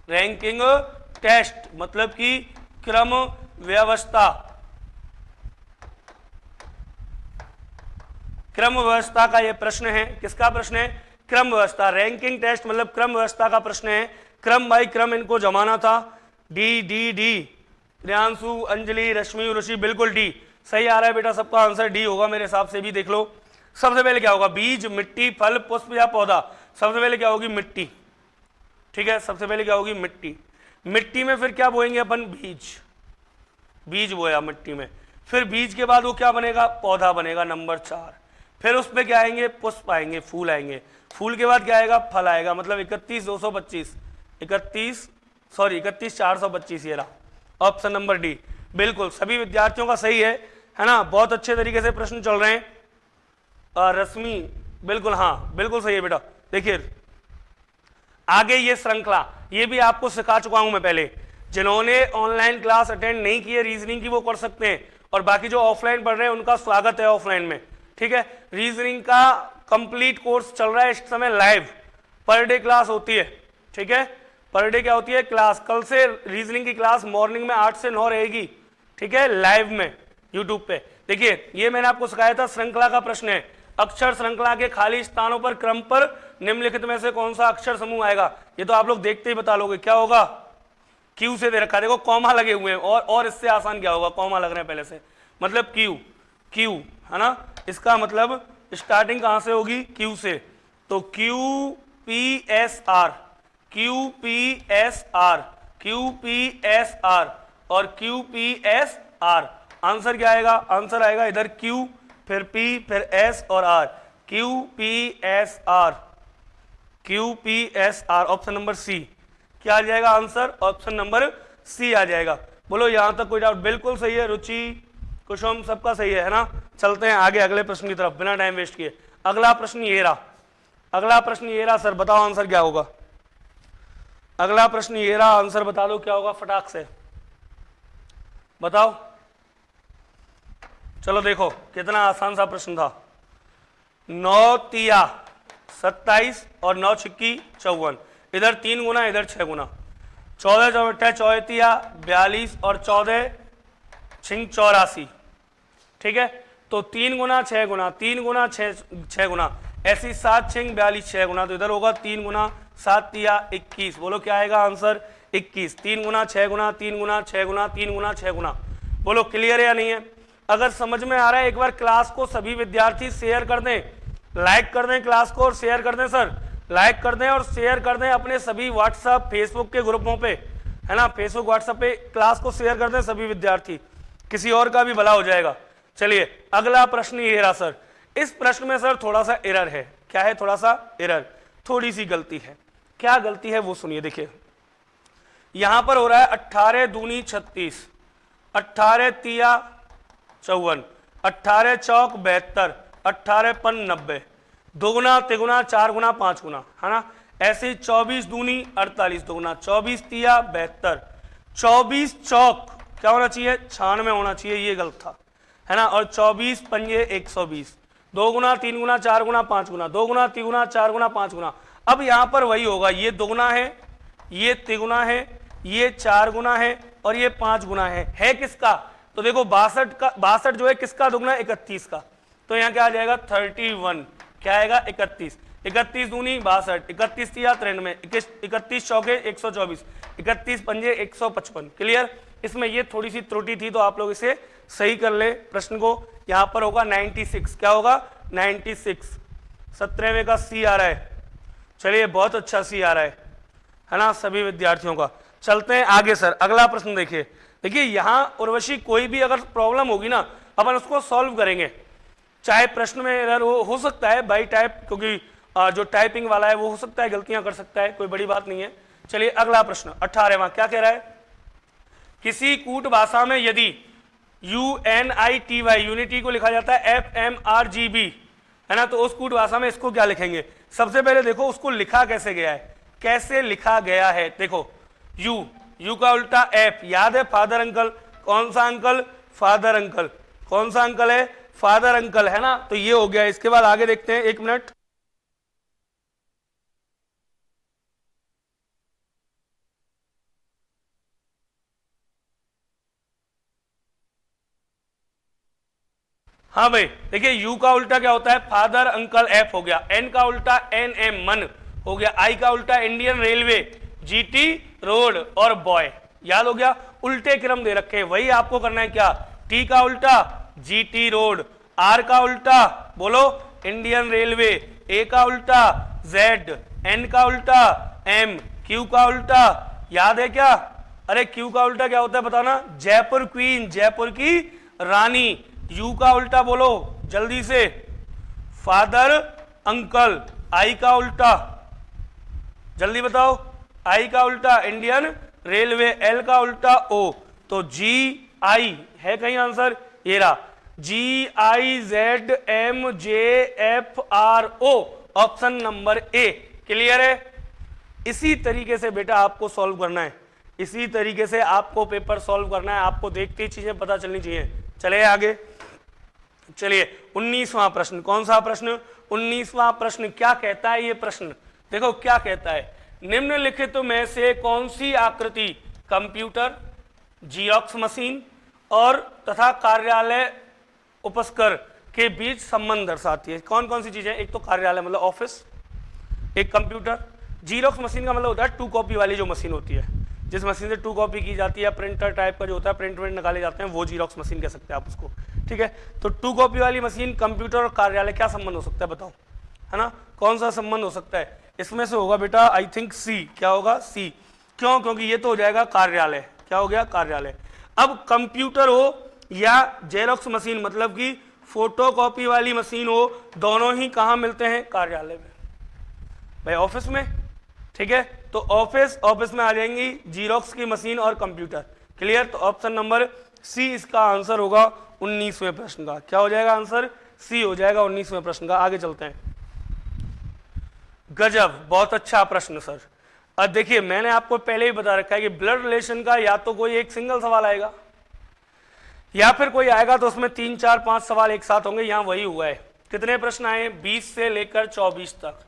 रैंकिंग टेस्ट मतलब कि क्रम व्यवस्था। क्रम व्यवस्था का ये प्रश्न है। किसका प्रश्न है? क्रम व्यवस्था। रैंकिंग टेस्ट मतलब क्रम व्यवस्था का प्रश्न है। क्रम बाई क्रम इनको जमाना था। D D D. Priyanshu, Anjali, Rashmi, Rishi, बिल्कुल डी सही आ रहा है बेटा। सबका आंसर डी होगा मेरे हिसाब से भी। देख लो सबसे पहले क्या होगा? बीज, मिट्टी, फल, पुष्प या पौधा। सबसे पहले क्या होगी? मिट्टी, ठीक है। सबसे पहले क्या होगी? मिट्टी। मिट्टी में फिर क्या बोएंगे अपन? बीज। बीज बोया मिट्टी में, फिर बीज के बाद वो क्या बनेगा? पौधा बनेगा, नंबर 4। फिर उस पर क्या आएंगे? पुष्प आएंगे, फूल आएंगे। फूल के बाद क्या आएगा? फल आएगा, मतलब 31 225 31 425 ये रहा ऑप्शन नंबर डी। बिल्कुल सभी विद्यार्थियों का सही है ना। बहुत अच्छे तरीके से प्रश्न चल रहे हैं। रश्मि बिल्कुल, हाँ बिल्कुल सही है बेटा। देखिए आगे ये श्रृंखला ये भी आपको सिखा चुका हूं मैं पहले। जिन्होंने ऑनलाइन क्लास अटेंड नहीं की है रीजनिंग की वो कर सकते हैं, और बाकी जो ऑफलाइन पढ़ रहे हैं उनका स्वागत है ऑफलाइन में, ठीक है। रीजनिंग का कंप्लीट कोर्स चल रहा है इस समय लाइव, पर डे क्लास होती है, ठीक है। पर डे क्या होती है? क्लास। कल से रीजनिंग की क्लास मॉर्निंग में 8 से 9 रहेगी, ठीक है, लाइव में यूट्यूब पे। देखिए ये मैंने आपको सिखाया था, श्रृंखला का प्रश्न है। अक्षर श्रृंखला के खाली स्थानों पर क्रम पर निम्नलिखित में से कौन सा अक्षर समूह आएगा? ये तो आप लोग देखते ही बता लोगे। क्या होगा? क्यू से दे रखा है, देखो कॉमा लगे हुए हैं, और इससे आसान क्या होगा? कॉमा लग रहे हैं पहले से, मतलब क्यू, क्यू है ना। इसका मतलब स्टार्टिंग कहां से होगी? क्यू से। तो Q P S R, Q P S R, Q P S R और Q P S R. Answer क्या आएगा? आंसर आएगा इधर क्यू, फिर पी, फिर एस और R. Q P S R, Q P S R, option number C. क्या आ जाएगा आंसर? ऑप्शन नंबर सी आ जाएगा। बोलो यहां तक कोई डाउट? बिल्कुल सही है। रुचि, कुसुम, सबका सही है ना। चलते हैं आगे अगले प्रश्न की तरफ बिना टाइम वेस्ट किए। अगला प्रश्न ये रहा, अगला प्रश्न ये रहा। सर बताओ आंसर क्या होगा? अगला प्रश्न ये रहा, आंसर बता दो क्या होगा फटाक से, बताओ। चलो देखो कितना आसान सा प्रश्न था। 9 तिया 27 और 9 छिक्की 54, इधर 3 गुना इधर 6 गुना। 14 चौबट्ठे 34 42 और 14 छिंग 84, ठीक है। तो 3 गुना 6 गुना, 3 गुना 6 गुना, ऐसी 7 छिंग 42 6 गुना। तो इधर होगा 3 गुना 7 तिया 21। बोलो क्या आएगा आंसर? 21। 3 गुना 6 गुना, 3 गुना 6 गुना, 3 गुना 6 गुना। बोलो क्लियर है या नहीं है? अगर समझ में आ रहा है एक बार क्लास को सभी विद्यार्थी शेयर कर दें, लाइक कर दें क्लास को और शेयर कर दें। सर लाइक कर दें और शेयर कर दें अपने सभी व्हाट्सएप फेसबुक के ग्रुपों पे, है ना। फेसबुक व्हाट्सएप पे क्लास को शेयर कर दें सभी विद्यार्थी, किसी और का भी भला हो जाएगा। चलिए अगला प्रश्न ये रहा सर। इस प्रश्न में सर थोड़ा सा एरर है। क्या है? थोड़ा सा एरर, थोड़ी सी गलती है। क्या गलती है वो सुनिए। देखिए यहां पर हो रहा है 18 दूनी 36, 18 तिया 54, 18 चौक 72, 18 पन 90, 2 गुना 3 गुना 4 गुना 5 गुना, है ना। ऐसे 24 दूनी 48, 2 गुना 24 तिया 72, 24 चौक क्या होना चाहिए? 96 होना चाहिए, ये गलत था, है ना। और 24 पंजे 120, 2 गुना 3 गुना 4 गुना 5 गुना, 2 गुना 3 गुना 4 गुना 5 गुना। अब यहां पर वही होगा, ये 2 गुना है, ये 3 गुना है, ये 4 गुना है और ये 5 गुना है किसका? तो देखो 62 का, 62 जो है किसका दुगना? 31 का। तो यहाँ क्या आ जाएगा? 31। क्या आएगा? 31। 31 दूनी 62, 31 तिया 93, 31 चौके 124, 31 पंजे 155। क्लियर? इसमें ये थोड़ी सी त्रुटि थी तो आप लोग इसे सही कर ले प्रश्न को। यहाँ पर होगा 96। क्या होगा? 96। 17वें का सी आ रहा है। चलिए बहुत अच्छा सी आ रहा है ना सभी विद्यार्थियों का। चलते हैं आगे सर। अगला प्रश्न देखिए। देखिए यहां उर्वशी कोई भी अगर प्रॉब्लम होगी ना अपन उसको सॉल्व करेंगे, चाहे प्रश्न में एरर हो सकता है बाई टाइप, क्योंकि जो टाइपिंग वाला है वो हो सकता है गलतियां कर सकता है, कोई बड़ी बात नहीं है। चलिए अगला प्रश्न 18वां क्या कह रहा है? किसी कूट भाषा में यदि UNITY यूनिटी को लिखा जाता है FMRGB, है ना, तो उस कूट भाषा में इसको क्या लिखेंगे? सबसे पहले देखो उसको लिखा कैसे गया है, कैसे लिखा गया है। देखो यू का उल्टा एफ, याद है फादर अंकल, कौन सा अंकल? Father uncle. कौन सा अंकल है? फादर अंकल, है ना। तो ये हो गया। इसके बाद आगे देखते हैं, 1 मिनट। हाँ भाई देखिए यू का उल्टा क्या होता है? फादर अंकल एफ हो गया। एन का उल्टा NM मन हो गया। आई का उल्टा इंडियन रेलवे, GT रोड और बॉय। याद हो गया? उल्टे क्रम दे रखे हैं, वही आपको करना है। क्या? टी का उल्टा GT रोड, आर का उल्टा बोलो इंडियन रेलवे, ए का उल्टा Z, एन का उल्टा M, क्यू का उल्टा याद है क्या? अरे क्यू का उल्टा क्या होता है बताना? जयपुर क्वीन, जयपुर की रानी। यू का उल्टा बोलो जल्दी से, फादर अंकल। आई का उल्टा जल्दी बताओ, आई का उल्टा इंडियन रेलवे, एल का उल्टा ओ। तो GI है कहीं आंसर? ये रहा GIZMJFRO, option number A. Clear है? इसी तरीके से बेटा आपको सॉल्व करना है, इसी तरीके से आपको पेपर सॉल्व करना है। आपको देखते ही चीजें पता चलनी चाहिए। चलिए आगे। चलिए 19वां प्रश्न। कौन सा प्रश्न? 19वां प्रश्न क्या कहता है? ये प्रश्न देखो क्या कहता है। निम्नलिखित में से कौन सी आकृति कंप्यूटर, जीरोक्स मशीन और तथा कार्यालय उपस्कर के बीच संबंध दर्शाती है? कौन कौन सी चीजें? एक तो कार्यालय मतलब ऑफिस, एक कंप्यूटर, जीरोक्स मशीन का मतलब होता है 2 कॉपी वाली जो मशीन होती है, जिस मशीन से 2 कॉपी की जाती है, प्रिंटर टाइप का जो होता है, प्रिंट निकाले जाते हैं, वो जीरोक्स मशीन कह सकते हैं आप उसको, ठीक है। तो 2 कॉपी वाली मशीन, कंप्यूटर और कार्यालय, क्या संबंध हो सकता है बताओ, है ना? कौन सा संबंध हो सकता है? इसमें से होगा बेटा आई थिंक सी। क्या होगा? सी। क्यों? क्योंकि ये तो हो जाएगा कार्यालय। क्या हो गया? कार्यालय। अब कंप्यूटर हो या जेरोक्स मशीन, मतलब कि फोटोकॉपी वाली मशीन हो, दोनों ही कहां मिलते हैं? कार्यालय में भाई, ऑफिस में, ठीक है। तो ऑफिस में आ जाएंगी जीरोक्स की मशीन और कंप्यूटर। क्लियर? तो ऑप्शन नंबर सी इसका आंसर होगा 19वें प्रश्न का। क्या हो जाएगा आंसर? सी हो जाएगा 19वें प्रश्न का। आगे चलते हैं। गजब, बहुत अच्छा प्रश्न सर। अब देखिए, मैंने आपको पहले ही बता रखा है कि ब्लड रिलेशन का या तो कोई एक सिंगल सवाल आएगा या फिर कोई आएगा तो उसमें 3, 4, 5 सवाल एक साथ होंगे। यहां वही हुआ है। कितने प्रश्न आए? 20 से लेकर 24 तक।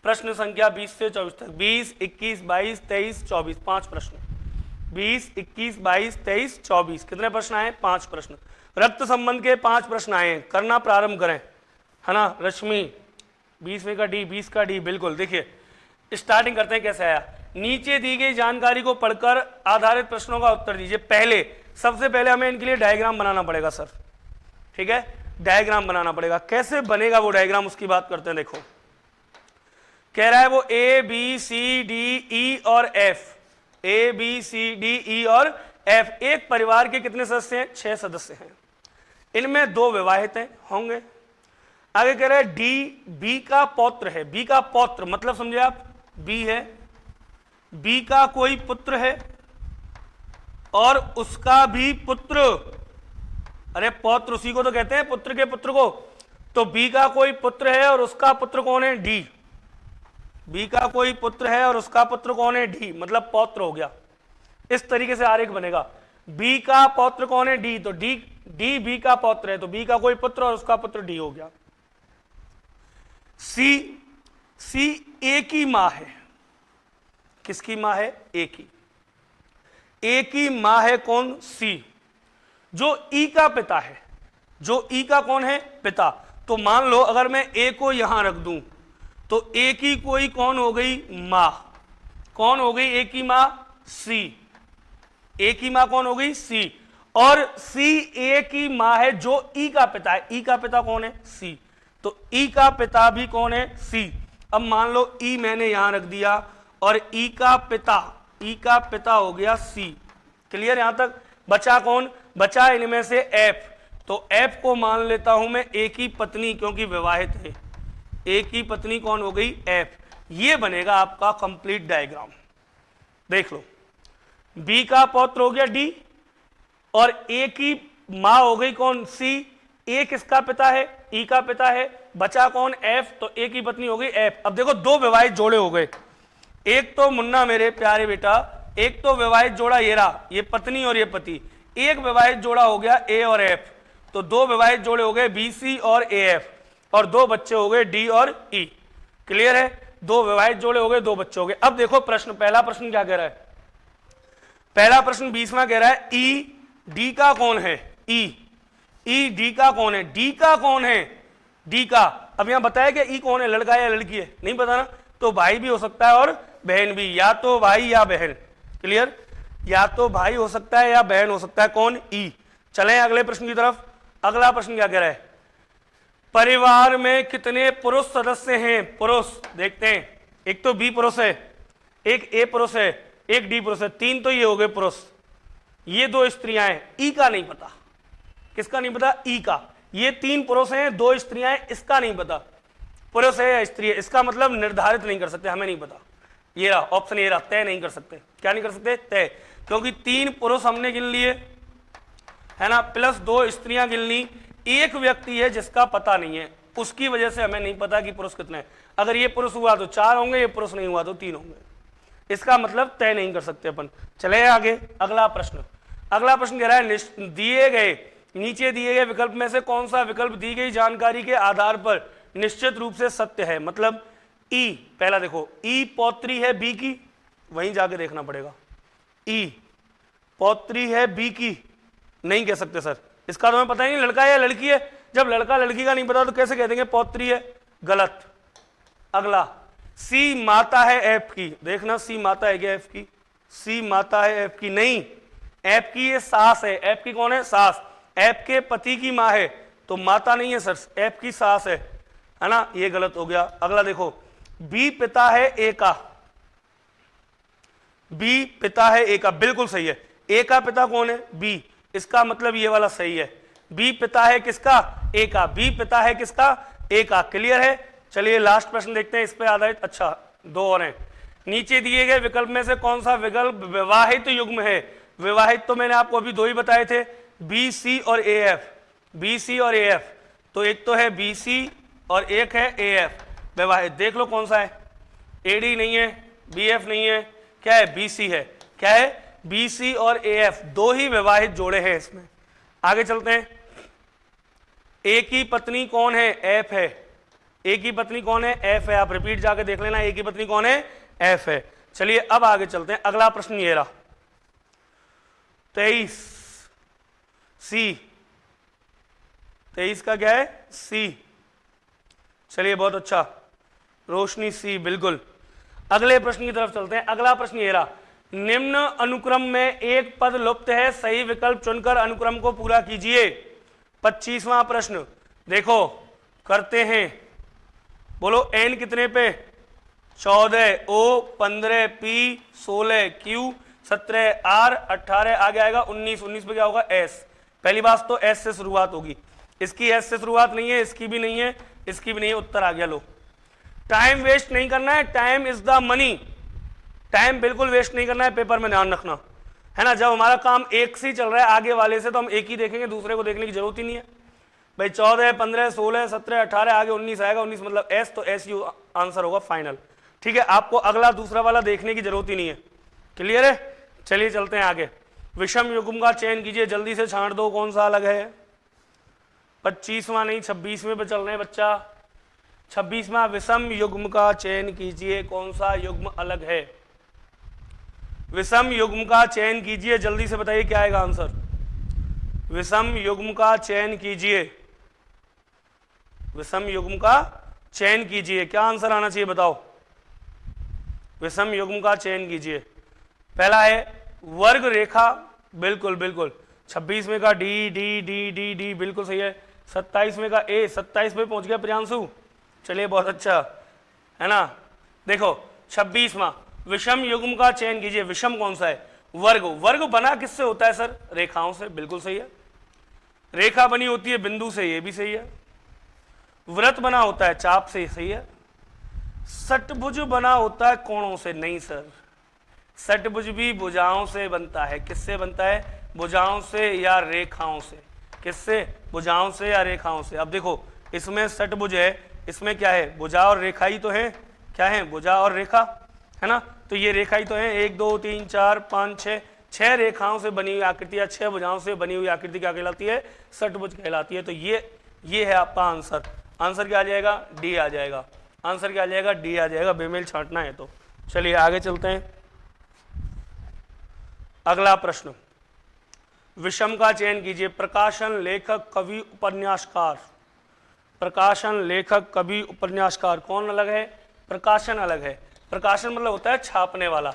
प्रश्न संख्या 20 से 24 तक। 20, 21, 22, 23, 24, 5 प्रश्न। 20, 21, 22, 23, 24, कितने प्रश्न आए? 5 प्रश्न। रक्त संबंध के 5 प्रश्न आए। करना प्रारंभ करें, है ना रश्मि? 20 का डी, 20 का डी, बिल्कुल। देखिए स्टार्टिंग करते हैं कैसे आया। नीचे दी गई जानकारी को पढ़कर आधारित प्रश्नों का उत्तर दीजिए। पहले, सबसे पहले हमें इनके लिए डायग्राम बनाना पड़ेगा सर, ठीक है। डायग्राम बनाना पड़ेगा। कैसे बनेगा वो डायग्राम, उसकी बात करते हैं। देखो, कह रहा है वो ए बी सी डी ई और F, A B C D E और एफ एक परिवार के कितने सदस्य हैं? 6 सदस्य हैं। इनमें 2 विवाहित हैं होंगे। आगे कह रहा है डी बी का पौत्र है। बी का पौत्र मतलब समझे आप, बी है, बी का कोई पुत्र है और उसका भी पुत्र, अरे पौत्र उसी को तो कहते हैं, पुत्र के पुत्र को। तो बी का कोई पुत्र है और उसका पुत्र कौन है? डी। बी का कोई पुत्र है और उसका पुत्र कौन है? डी, मतलब पौत्र हो गया। इस तरीके से आरेख बनेगा। बी का पौत्र कौन है? डी। तो डी बी का पौत्र है, तो बी का कोई पुत्र और उसका पुत्र डी हो गया। सी ए की मां है। किसकी मां है? ए की। ए की मां है कौन? सी। जो ई का पिता है, जो ई का कौन है? पिता। तो मान लो अगर मैं ए को यहां रख दूं तो ए की कोई कौन हो गई? मां। कौन हो गई ए की मां? सी। ए की मां कौन हो गई? सी। और सी ए की मां है जो ई का पिता है। ई का पिता कौन है? सी। तो ई का पिता भी कौन है? सी। अब मान लो ई मैंने यहां रख दिया और ई का पिता हो गया सी। क्लियर? यहां तक बचा कौन? बचा इनमें से एफ। तो एफ को मान लेता हूं मैं ए की पत्नी, क्योंकि विवाहित है। ए की पत्नी कौन हो गई? एफ। ये बनेगा आपका कंप्लीट डायग्राम। देख लो, बी का पौत्र हो गया डी और ए की मां हो गई कौन? सी। ए किसका पिता है? ई का पिता है। बचा कौन? एफ। तो ए की पत्नी हो गई एफ। अब देखो 2 विवाहित जोड़े हो गए। एक तो मुन्ना मेरे प्यारे बेटा, एक तो विवाहित जोड़ा ये रहा, ये पत्नी और ये पति। एक विवाहित जोड़ा हो गया ए और एफ। तो 2 विवाहित जोड़े हो गए बी सी और ए एफ, और 2 बच्चे हो गए डी और ई। क्लियर है? 2 विवाहित जोड़े हो गए, 2 बच्चे हो गए। अब देखो प्रश्न, पहला प्रश्न क्या कह रहा है? पहला प्रश्न 20वां कह रहा है ई डी का कौन है? ई डी का कौन है? डी का कौन है? डी का। अब यहां बताया कि ई कौन है? लड़का है या लड़की है? नहीं पता ना, तो भाई भी हो सकता है और बहन भी, या तो भाई या बहन। क्लियर? या तो भाई हो सकता है या बहन हो सकता है। कौन? ई। चलें अगले प्रश्न की तरफ। अगला प्रश्न क्या कह रहा है? परिवार में कितने पुरुष सदस्य हैं? पुरुष देखते हैं। एक तो बी पुरुष है, एक ए पुरुष है, एक डी पुरुष है। 3 तो ये हो गए पुरुष। ये 2 स्त्रियां हैं। ई का नहीं पता। किसका नहीं पता? ई का। ये 3 पुरुष हैं, 2 स्त्रियां हैं, इसका नहीं पता पुरुष है या स्त्री है। इसका मतलब निर्धारित नहीं कर सकते, हमें नहीं पता। ये रहा ऑप्शन, ये रहा तय नहीं कर सकते। क्या नहीं कर सकते? तय। क्योंकि 3 पुरुष हमने गिन लिए, है ना, प्लस 2 स्त्रियां गिन ली। एक व्यक्ति है जिसका पता नहीं है, उसकी वजह से हमें नहीं पता कि पुरुष कितने हैं। अगर ये पुरुष हुआ तो 4 होंगे, ये पुरुष नहीं हुआ तो 3 होंगे। इसका मतलब तय नहीं कर सकते अपन। चले आगे। अगला प्रश्न कह रहा है दिए गए नीचे दिए गए विकल्प में से कौन सा विकल्प दी गई जानकारी के आधार पर निश्चित रूप से सत्य है? मतलब ई, पहला देखो ई पौत्री है बी की, वहीं जाके देखना पड़ेगा। ई पौत्री है बी की, नहीं कह सकते सर, इसका तो हमें पता ही नहीं लड़का है या लड़की है। जब लड़का लड़की का नहीं पता तो कैसे कह देंगे पौत्री है, गलत। अगला सी माता है एफ की, देखना सी माता है क्या एफ की, सी माता है एफ की, नहीं, एफ की ये सास है। एफ की कौन है? सास। एफ के पति की माँ है तो माता नहीं है सर, एफ की सास है ना, ये गलत हो गया। अगला देखो बी पिता है ए का, बी पिता है ए का, बिल्कुल सही है। ए का पिता कौन है? बी, इसका मतलब ये वाला सही है। बी पिता है किसका? ए का। बी पिता है किसका? ए का। क्लियर है? चलिए लास्ट प्रश्न देखते हैं इस पे आधारित। अच्छा दो और हैं। नीचे दिए गए विकल्प में से कौन सा विकल्प विवाहित युग्म है? विवाहित तो मैंने आपको अभी दो ही बताए थे, बी सी और ए एफ, बी सी और ए एफ। तो एक तो है बी सी और एक है ए एफ। विवाहित देख लो कौन सा है, ए डी नहीं है, बी एफ नहीं है, क्या है? बी सी है। क्या है? बी सी और ए एफ, दो ही विवाहित जोड़े हैं इसमें। आगे चलते हैं। ए की पत्नी कौन है? एफ है। ए की पत्नी कौन है? एफ है। आप रिपीट जाके देख लेना, ए की पत्नी कौन है? एफ है। चलिए अब आगे चलते हैं। अगला प्रश्न ये रहा 23 सी, 23 का क्या है? सी। चलिए बहुत अच्छा, रोशनी सी, बिल्कुल। अगले प्रश्न की तरफ चलते हैं। अगला प्रश्न ये रहा, निम्न अनुक्रम में एक पद लुप्त है, सही विकल्प चुनकर अनुक्रम को पूरा कीजिए। 25वां प्रश्न देखो, करते हैं, बोलो एन कितने पे? 14, ओ 15, पी 16, क्यू 17, आर 18, आगे आएगा 19, 19 पे क्या होगा? एस। पहली बात तो एस से शुरुआत होगी, इसकी एस से शुरुआत नहीं है, इसकी भी नहीं है, इसकी भी नहीं है, उत्तर आ गया। लो, टाइम वेस्ट नहीं करना है, time is the money. Time बिल्कुल वेस्ट नहीं करना है, पेपर में ध्यान रखना है ना। जब हमारा काम एक से ही चल रहा है आगे वाले से, तो हम एक ही देखेंगे, दूसरे को देखने की जरूरत ही नहीं है भाई। 14, 15, 16, 17, 18, आगे 19 आएगा, 19 मतलब एस, तो एस यू आंसर होगा फाइनल। ठीक है, आपको अगला दूसरा वाला देखने की जरूरत ही नहीं है। क्लियर है? चलिए चलते हैं आगे। विषम युग्म का चयन कीजिए, जल्दी से छांट दो कौन सा अलग है। 25वां नहीं, 26वें पे चल रहे हैं बच्चा। 26वां विषम युग्म का चयन कीजिए, कौन सा युग्म अलग है? विषम युग्म का चयन कीजिए, जल्दी से बताइए क्या आएगा आंसर। विषम युग्म का चयन कीजिए, विषम युग्म का चयन कीजिए, क्या आंसर आना चाहिए बताओ। विषम युग्म का चयन कीजिए। पहला है वर्ग रेखा, बिल्कुल बिल्कुल। 26वें का D D D D D, बिल्कुल सही है। 27वें का ए, 27 पे पहुंच गया प्रियांशु, चलिए बहुत अच्छा है ना। देखो 26वां विषम युग्म का चयन कीजिए, विषम कौन सा है? वर्ग। वर्ग बना किससे होता है सर? रेखाओं से, बिल्कुल सही है। रेखा बनी होती है बिंदु से, ये भी सही है। वृत्त बना होता है चाप से, सही है। षटभुज बना होता है कोणों से, नहीं सर, षटभुज भी भुजाओं से बनता है। किससे बनता है? भुजाओं से या रेखाओं से। किससे? भुजाओं से या रेखाओं से। अब देखो इसमें षटभुज है, इसमें क्या है? भुजा और रेखा ही तो है। क्या है? भुजा और रेखा, है ना। तो ये रेखा ही तो है, 1 2 3 4 5 6, 6 रेखाओं से बनी हुई आकृति या 6 भुजाओं से बनी हुई आकृति क्या कहलाती है? षटभुज कहलाती है। तो ये है आपका आंसर। आंसर क्या आ जाएगा? डी आ जाएगा। आंसर क्या आ जाएगा? डी आ जाएगा। बेमेल छांटना है तो। चलिए आगे चलते हैं। अगला प्रश्न, विषम का चयन कीजिए। प्रकाशन, लेखक, कवि, उपन्यासकार। प्रकाशन, लेखक, कवि, उपन्यासकार, कौन अलग है? प्रकाशन अलग है। प्रकाशन मतलब होता है छापने वाला,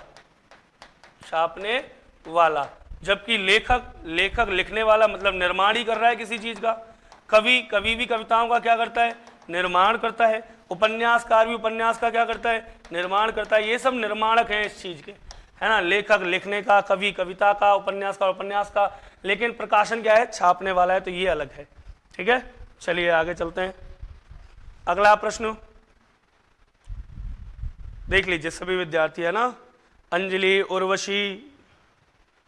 छापने वाला। जबकि लेखक लिखने वाला, मतलब निर्माण ही कर रहा है किसी चीज का। कवि भी कविताओं का क्या करता है? निर्माण करता है। उपन्यासकार भी उपन्यास का क्या करता है? निर्माण करता है। ये सब निर्माणक हैं इस चीज के, है ना। लेखक लिखने का, कवि कविता का, उपन्यासकार उपन्यास का। लेकिन प्रकाशन क्या है? छापने वाला है, तो ये अलग है। ठीक है, चलिए आगे चलते हैं। अगला प्रश्न देख लीजिए सभी विद्यार्थी, है ना। अंजलि, उर्वशी,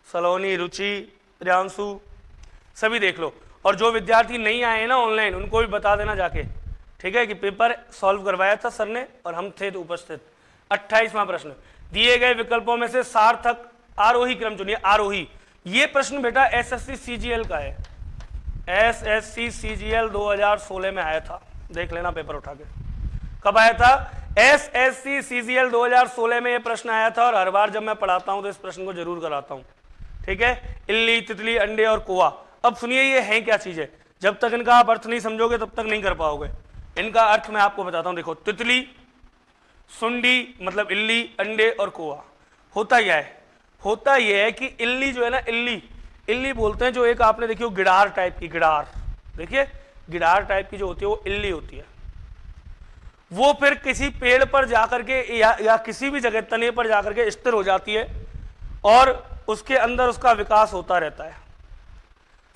सलोनी, रुचि, प्रियांशु, सभी देख लो। और जो विद्यार्थी नहीं आए हैं ना ऑनलाइन, उनको भी बता देना जाके, ठीक है, कि पेपर सॉल्व करवाया था सर ने और हम थे तो उपस्थित। 28वां प्रश्न, दिए गए विकल्पों में से सार्थक आरोही क्रम चुनिए। आरोही, ये प्रश्न बेटा एसएससी सीजीएल का है। एसएससी सीजीएल 2016 में आया था, देख लेना पेपर उठा के। कब आया था? SSC CGL 2016 में ये प्रश्न आया था और हर बार जब मैं पढ़ाता हूं तो इस प्रश्न को जरूर कराता हूं। ठीक है, इल्ली, तितली, अंडे और कोआ। अब सुनिए ये है क्या चीजें, जब तक इनका आप अर्थ नहीं समझोगे तब तक नहीं कर पाओगे। इनका अर्थ मैं आपको बताता हूं। देखो, तितली, सुंडी मतलब इल्ली, अंडे और कोआ। होता क्या है, होता यह है कि इल्ली जो है ना, इल्ली बोलते हैं जो एक आपने देखिए गिडार टाइप की, गिडार देखिए गिडार टाइप की जो होती है वो इल्ली होती है। वो फिर किसी पेड़ पर जाकर के या किसी भी जगह तने पर जाकर के स्थिर हो जाती है और उसके अंदर उसका विकास होता रहता है।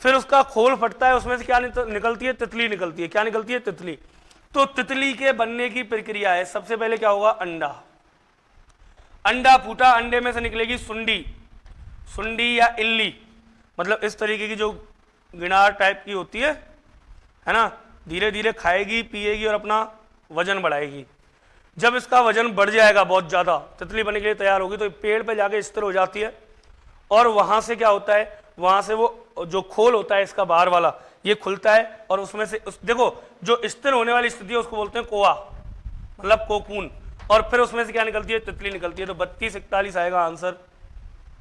फिर उसका खोल फटता है, उसमें से क्या निकलती है, तितली निकलती है। क्या निकलती है, तितली। तो तितली के बनने की प्रक्रिया है, सबसे पहले क्या होगा, अंडा फूटा, अंडे में से निकलेगी सुंडी या इल्ली, मतलब इस तरीके की जो गिनार टाइप की होती है ना। धीरे धीरे खाएगी पिएगी और अपना वजन बढ़ाएगी। जब इसका वजन बढ़ जाएगा बहुत ज्यादा, तितली बनने के लिए तैयार होगी, तो पेड़ पे जाके स्थिर हो जाती है और वहां से क्या होता है, वहां से वो जो खोल होता है इसका बाहर वाला, ये खुलता है और उसमें से देखो जो स्थिर होने वाली स्थिति है उसको बोलते हैं कोआ, मतलब कोकून। और फिर उसमें से क्या निकलती है, तितली निकलती है। तो 32-41 आएगा आंसर,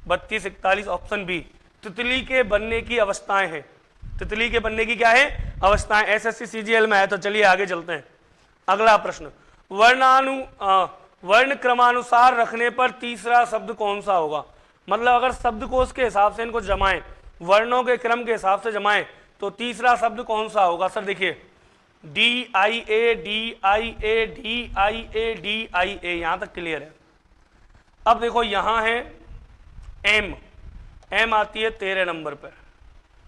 32-41 ऑप्शन बी। तितली के बनने की अवस्थाएं हैं, तितली के बनने की क्या है, अवस्थाएं। SSC CGL में है। तो चलिए आगे चलते हैं। अगला प्रश्न, वर्ण क्रमानुसार रखने पर तीसरा शब्द कौन सा होगा। मतलब अगर शब्दकोश के हिसाब से इनको जमाएं, वर्णों के क्रम के हिसाब से जमाएं, तो तीसरा शब्द कौन सा होगा। सर देखिए, DIA DIA DIA DIA, यहां तक क्लियर है। अब देखो यहां है M आती है 13 नंबर पर,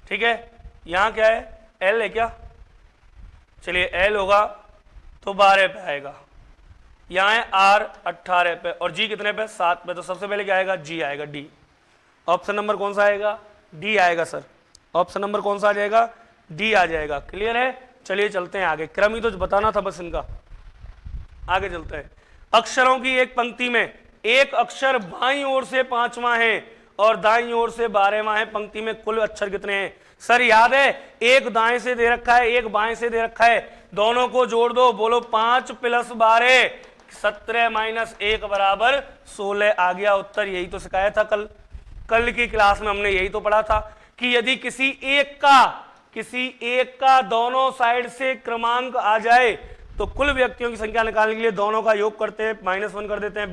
ठीक है। यहां क्या है, L है क्या, चलिए L होगा तो 12 पे आएगा। यहाँ है R 18 पे और G कितने पे, 7 पे। तो सबसे पहले क्या आएगा, G आएगा, D। ऑप्शन नंबर कौन सा आएगा, D आएगा सर। ऑप्शन नंबर कौन सा आ जाएगा, D आ जाएगा। क्लियर है। चलिए चलते हैं आगे, क्रम ही तो बताना था बस इनका। आगे चलते हैं। अक्षरों की एक पंक्ति में एक अक्षर बाईं ओर से 5वां है और दाईं ओर से 12वां है। पंक्ति में कुल अक्षर कितने हैं। सर याद है, एक दाएं से दे रखा है, एक बाएं से दे रखा है, दोनों को जोड़ दो। बोलो 5 + 12, 17 - 1 बराबर 16 आ गया उत्तर। यही तो सिखाया था कल की क्लास में, हमने यही तो पढ़ा था कि यदि किसी एक का दोनों साइड से क्रमांक आ जाए तो कुल व्यक्तियों की संख्या निकालने के लिए दोनों का योग करते हैं, -1 कर देते हैं।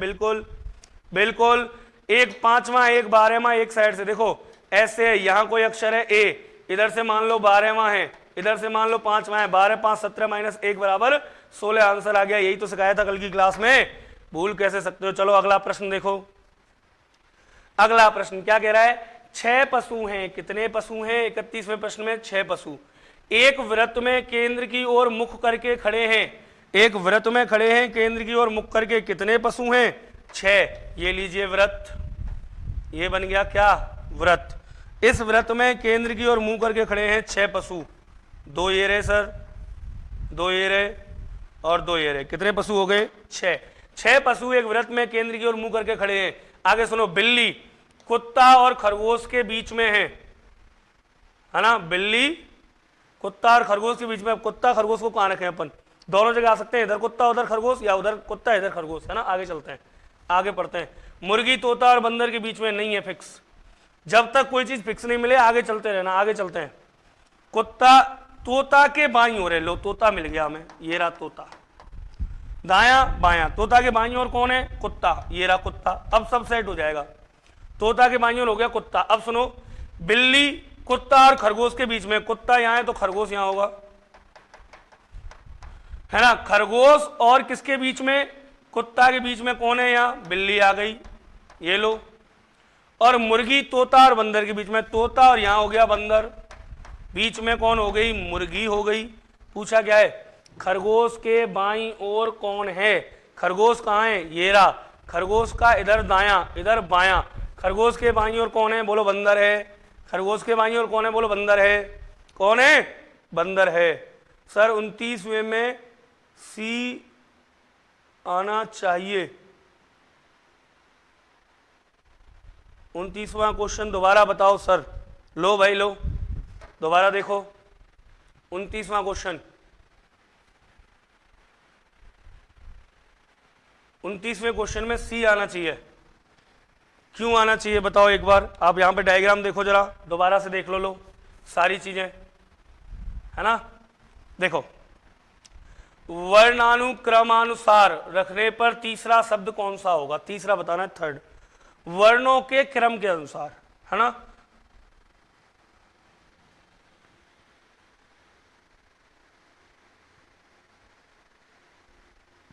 बिल्कुल। एक 5वां एक 12वां एक साइड से, देखो ऐसे यहां कोई अक्षर है A, इधर से मान लो 12वां है, इधर से मान लो 5वां है। 12 × 5 = 17 - 1 बराबर 16 आंसर आ गया। यही तो सिखाया था कल की क्लास में, भूल कैसे सकते हो। चलो अगला प्रश्न देखो। अगला प्रश्न क्या कह रहा है, 6 पशु हैं। कितने पशु हैं 31वें प्रश्न में, 6 पशु एक वृत्त में केंद्र की ओर मुख करके खड़े हैं। एक वृत्त में खड़े हैं केंद्र की ओर मुख करके, कितने पशु हैं, 6। ये लीजिए वृत्त, ये बन गया क्या, वृत्त। इस वृत्त में केंद्र की ओर मुंह करके खड़े हैं 6 पशु। 2 ये रहे सर, 2 ये रहे और 2 ये रहे। कितने पशु हो गए, 6 पशु एक वृत्त में केंद्र की ओर मुंह करके खड़े हैं। आगे सुनो, बिल्ली कुत्ता और खरगोश के बीच में है ना। बिल्ली कुत्ता और खरगोश के बीच में। कुत्ता खरगोश को कहां रखें अपन, दोनों जगह आ सकते हैं, इधर कुत्ता उधर खरगोश, या उधर कुत्ता इधर खरगोश, है ना। आगे चलते हैं, आगे पढ़ते हैं। मुर्गी तोता और बंदर के बीच में नहीं है फिक्स। जब तक कोई चीज फिक्स नहीं मिले आगे चलते रहना। आगे चलते हैं। कुत्ता तोता के बाईं ओर है, लो तोता मिल गया हमें, ये रहा तोता। दायां बायां, तोता के बाईं ओर कौन है, कुत्ता, ये रहा कुत्ता। अब सब सेट हो जाएगा, तोता के बाईं ओर हो गया कुत्ता। अब सुनो, बिल्ली कुत्ता और खरगोश के बीच में, कुत्ता यहां है तो खरगोश यहां होगा, है ना। खरगोश और किसके बीच में, कुत्ता के बीच में कौन है, यहां बिल्ली आ गई, ये लो। और मुर्गी तोता और बंदर के बीच में, तोता और यहां हो गया बंदर, बीच में कौन हो गई, मुर्गी हो गई। पूछा क्या है, खरगोश के बाईं ओर कौन है। खरगोश कहां है, ये रहा। खरगोश का इधर दायां इधर बायां। खरगोश के बाईं ओर कौन है, बोलो बंदर है। खरगोश के बाईं ओर कौन है, बोलो बंदर है। कौन है, बंदर है। सर 29वें में सी आना चाहिए। 29वां क्वेश्चन दोबारा बताओ सर। लो भाई लो, दोबारा देखो 29वां क्वेश्चन। 29वें क्वेश्चन में सी आना चाहिए। क्यों आना चाहिए बताओ एक बार। आप यहाँ पे डायग्राम देखो जरा, दोबारा से देख लो सारी चीजें, है ना। देखो, वर्णानुक्रमानुसार रखने पर तीसरा शब्द कौन सा होगा, तीसरा बताना है, थर्ड, वर्णों के क्रम के अनुसार, है ना।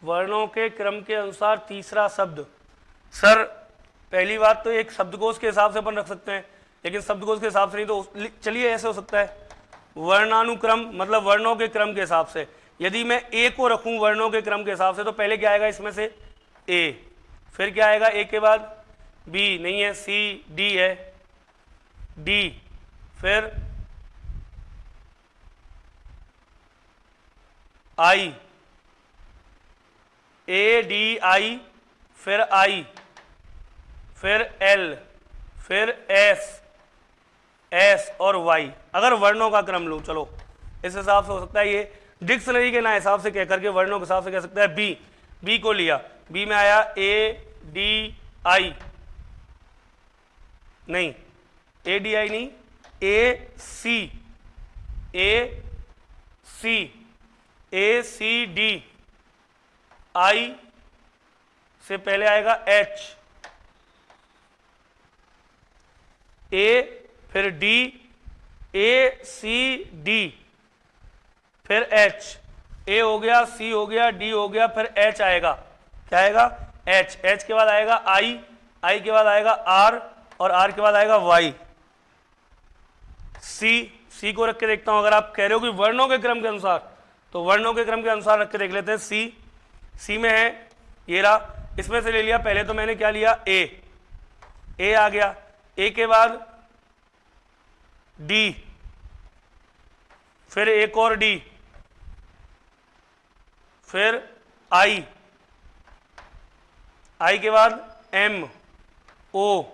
वर्णों के क्रम के अनुसार तीसरा शब्द, सर पहली बात तो एक शब्दकोश के हिसाब से अपन रख सकते हैं, लेकिन शब्दकोश के हिसाब से नहीं, तो चलिए ऐसे हो सकता है, वर्णानुक्रम मतलब वर्णों के क्रम के हिसाब से। यदि मैं ए को रखूं वर्णों के क्रम के हिसाब से, तो पहले क्या आएगा इसमें से ए, फिर क्या आएगा ए के बाद बी नहीं है, सी डी है, डी, फिर आई, ए डी आई, फिर आई, फिर एल, फिर एस, एस और वाई। अगर वर्णों का क्रम लूं, चलो इस हिसाब से हो सकता है, ये डिक्शनरी के ना हिसाब से कह करके वर्णों के हिसाब से कह सकता है बी, बी को लिया, बी में आया ए डी आई, नहीं ए डी आई नहीं, ए सी, ए सी, ए सी डी, आई से पहले आएगा एच, ए, फिर डी, ए सी डी, फिर एच, ए हो गया, सी हो गया, डी हो गया, फिर एच आएगा, क्या आएगा एच, एच के बाद आएगा आई, आई के बाद आएगा आर, और आर के बाद आएगा वाई, सी, सी को रख के देखता हूं। अगर आप कह रहे हो कि वर्णों के क्रम के अनुसार, तो वर्णों के क्रम के अनुसार रख के देख लेते हैं। सी, सी में है ये रहा, इसमें से ले लिया, पहले तो मैंने क्या लिया ए आ गया, ए के बाद डी, फिर एक और डी, फिर आई, आई के बाद एम, ओ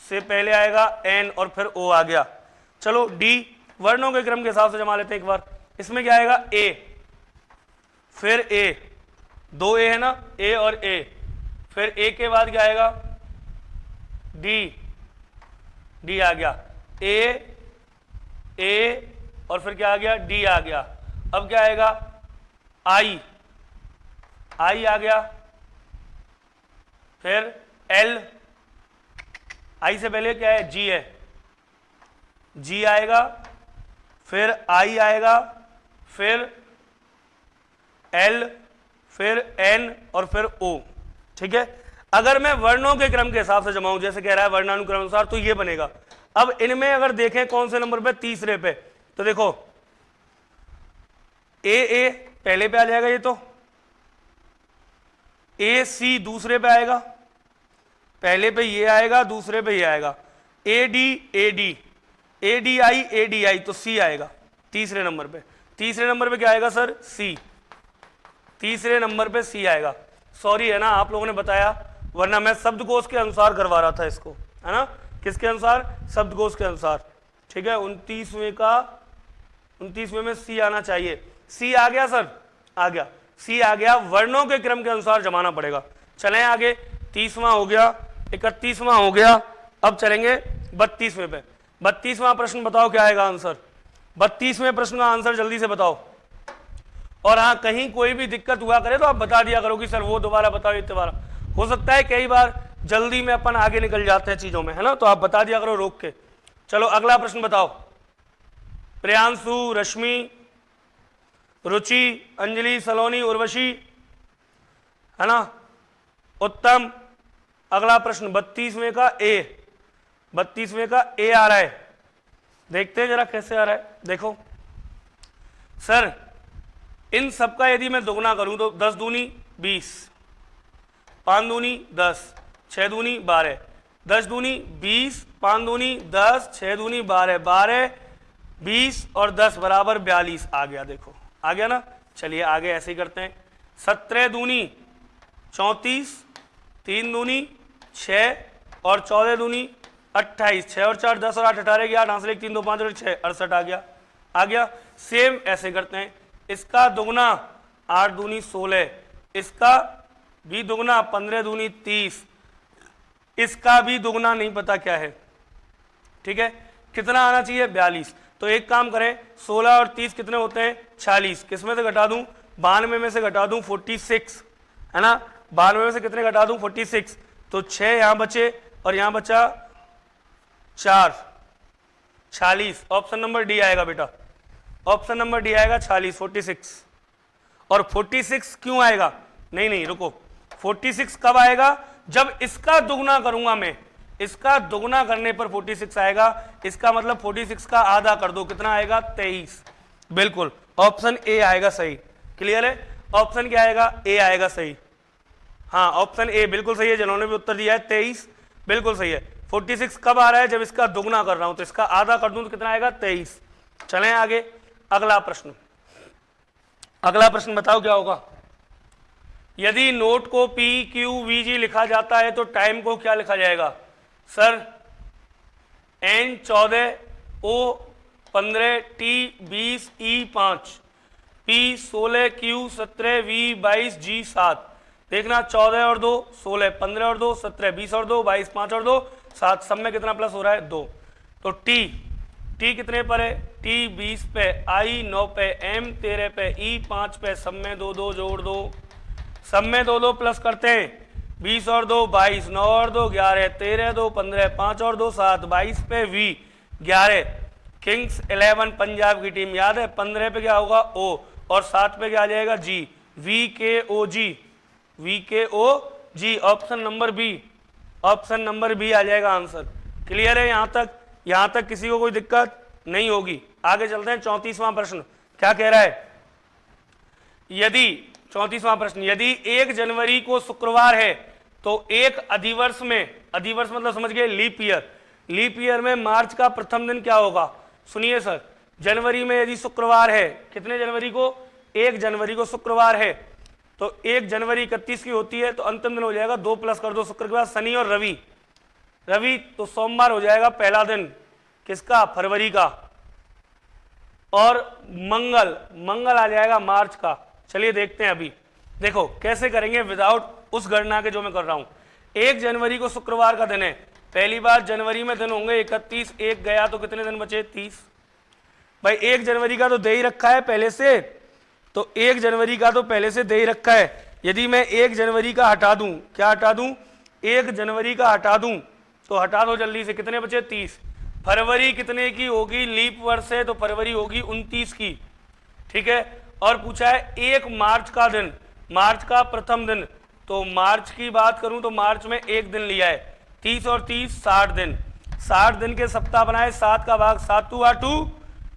से पहले आएगा एन, और फिर ओ आ गया। चलो डी वर्णों के क्रम के हिसाब से जमा लेते हैं एक बार। इसमें क्या आएगा ए, फिर ए, दो ए है ना, ए और ए, फिर ए के बाद क्या आएगा डी, डी आ गया, ए और फिर क्या आ गया डी आ गया। अब क्या आएगा आई, आई आ गया, फिर एल, आई से पहले क्या है जी है, जी आएगा, फिर आई आएगा, फिर एल, फिर एन और फिर ओ। ठीक है, अगर मैं वर्णों के क्रम के हिसाब से जमाऊं, जैसे कह रहा है वर्णानुक्रम अनुसार, तो ये बनेगा। अब इनमें अगर देखें कौन से नंबर पे, तीसरे पे, तो देखो ए पहले पे आ जाएगा, ये तो ए सी दूसरे पे आएगा, पहले पे ये आएगा, दूसरे पे ये आएगा, ए डी आई तो सी आएगा तीसरे नंबर पे। तीसरे नंबर पे क्या आएगा सर सी, तीसरे नंबर पे सी आएगा। सॉरी है ना, आप लोगों ने बताया, वरना मैं शब्दकोश के अनुसार करवा रहा था इसको, है ना, किसके अनुसार, शब्दकोश के अनुसार। ठीक है, 29वें में सी आना चाहिए। सी आ गया सर, आ गया, सी आ गया, वर्णों के क्रम के अनुसार जमाना पड़ेगा। चलें आगे, 30वां हो गया, 31वां हो गया, अब चलेंगे 32वें पे। 32वां प्रश्न बताओ क्या आएगा आंसर, 32वें प्रश्न का आंसर जल्दी से बताओ। और हाँ, कहीं कोई भी दिक्कत हुआ करे तो आप बता दिया करो कि सर वो दोबारा बताओ, ये दोबारा। हो सकता है कई बार जल्दी में अपन आगे निकल जाते हैं चीजों में, है ना, तो आप बता दिया करो रोक के। चलो अगला प्रश्न बताओ। प्रियांशु, रश्मि, रुचि, अंजलि, सलोनी, उर्वशी, है ना, उत्तम। अगला प्रश्न 32वें का ए, 32वें का ए आ रहा है, देखते हैं जरा कैसे आ रहा है। देखो सर, इन सबका यदि मैं दोगुना करूं तो 10 दूनी 20, 5 दूनी 10, 6 दूनी 12, 10 दूनी 20, 5 दूनी 10, 6 दूनी 12, 12, 20 और 10 बराबर 42 आ गया। देखो आ गया ना। चलिए आगे ऐसे ही करते हैं। 17 दूनी 34, 3 दूनी 6 और 14 दूनी 28, 6 और 4 10 और 8 18 गया, 8 से 3 2 5 और 6 68 आ गया। सेम ऐसे करते हैं, इसका दुगना 8 दूनी 16, इसका बी दुगना 15 दूनी 30, इसका भी दुगना नहीं पता क्या है, ठीक है। कितना आना चाहिए 42। तो एक काम करें 16 और 30 कितने होते हैं 46, किस में से घटा दूं 92 में से घटा दूं 46, है ना। 92 में से कितने घटा दूं 46, तो 6 यहां बचे और यहां बचा 4, 46। ऑप्शन नंबर डी आएगा बेटा, ऑप्शन नंबर डी आएगा 46, 46। और 46 क्यों आएगा, नहीं रुको, 46 कब आएगा जब इसका दुगना करूंगा मैं, इसका दुगना करने पर 46 आएगा। इसका मतलब 46 का आधा कर दो, कितना आएगा 23। बिल्कुल ऑप्शन ए आएगा सही। क्लियर है, ऑप्शन क्या आएगा ए आएगा सही। हाँ ऑप्शन ए बिल्कुल सही है, जिन्होंने भी उत्तर दिया है 23 बिल्कुल सही है। 46 कब आ रहा है जब इसका दुगना कर रहा हूं, तो इसका आधा कर दूं तो कितना आएगा 23। चलें आगे, अगला प्रश्न, अगला प्रश्न बताओ क्या होगा। यदि नोट को P Q V G लिखा जाता है तो टाइम को क्या लिखा जाएगा sir, N 14, O 15, T 20, E 5, P 16, Q 17, V 22, G 7। देखना 14 और 2 16, 15 और 2 17, 20 और 2 22, 5 और 2 7, सब में कितना प्लस हो रहा है 2। तो T कितने पर है, T 20 पे, I 9 पे, M 13 पे, E 5 पे, सब में 2 2 जोड़ दो, सब में 2 2 प्लस करते हैं, 20 और 2 22, 9 और 2 11, 13 2 15, 5 और 2 7, 22 पे V 11, किंग्स 11 पंजाब की टीम याद है, 15 पे क्या होगा O और 7 पे क्या आ जाएगा G, VKOG, VKOG। Option number B, option number B आ जाएगा आंसर। क्लियर है, यहां तक किसी को कोई दिक्कत नहीं होगी। आगे चलते हैं 34वां प्रश्न, क्या कह रहा है। यदि 34वां प्रश्न, यदि 1 जनवरी को शुक्रवार है तो एक अधिवर्ष में, अधिवर्ष मतलब समझ गए लीप ईयर, लीप ईयर में मार्च का प्रथम दिन क्या होगा। सुनिए सर, जनवरी में यदि शुक्रवार है, कितने जनवरी को 1 जनवरी को शुक्रवार है, तो 1 जनवरी 31 की होती है, तो अंतिम दिन हो जाएगा 2 प्लस कर दो, शुक्र के बाद शनि और रवि, तो सोमवार हो जाएगा पहला दिन किसका, फरवरी का, और मंगल आ जाएगा मार्च का। चलिए देखते हैं, अभी देखो कैसे करेंगे विदाउट उस गणना के जो मैं कर रहा हूं। 1 जनवरी को शुक्रवार का दिन है, पहली बार जनवरी में दिन होंगे 31, 1 गया तो कितने दिन बचे 30। भाई 1 जनवरी का तो दे ही रखा है पहले से, तो 1 जनवरी का तो पहले से दे ही रखा है। यदि मैं 1 जनवरी का हटा दूं, क्या हटा दूं, 1 जनवरी का हटा दूं, तो हटा दो जल्दी से, कितने बचे 30। फरवरी कितने की होगी, लीप वर्ष है तो फरवरी होगी 29 की, ठीक है। और पूछा है 1 मार्च का दिन, मार्च का प्रथम दिन, तो मार्च की बात करूं तो मार्च में 1 दिन लिया है, 30 और 30 60 दिन, 60 दिन के सप्ताह बनाए, 7 का भाग 7 2 8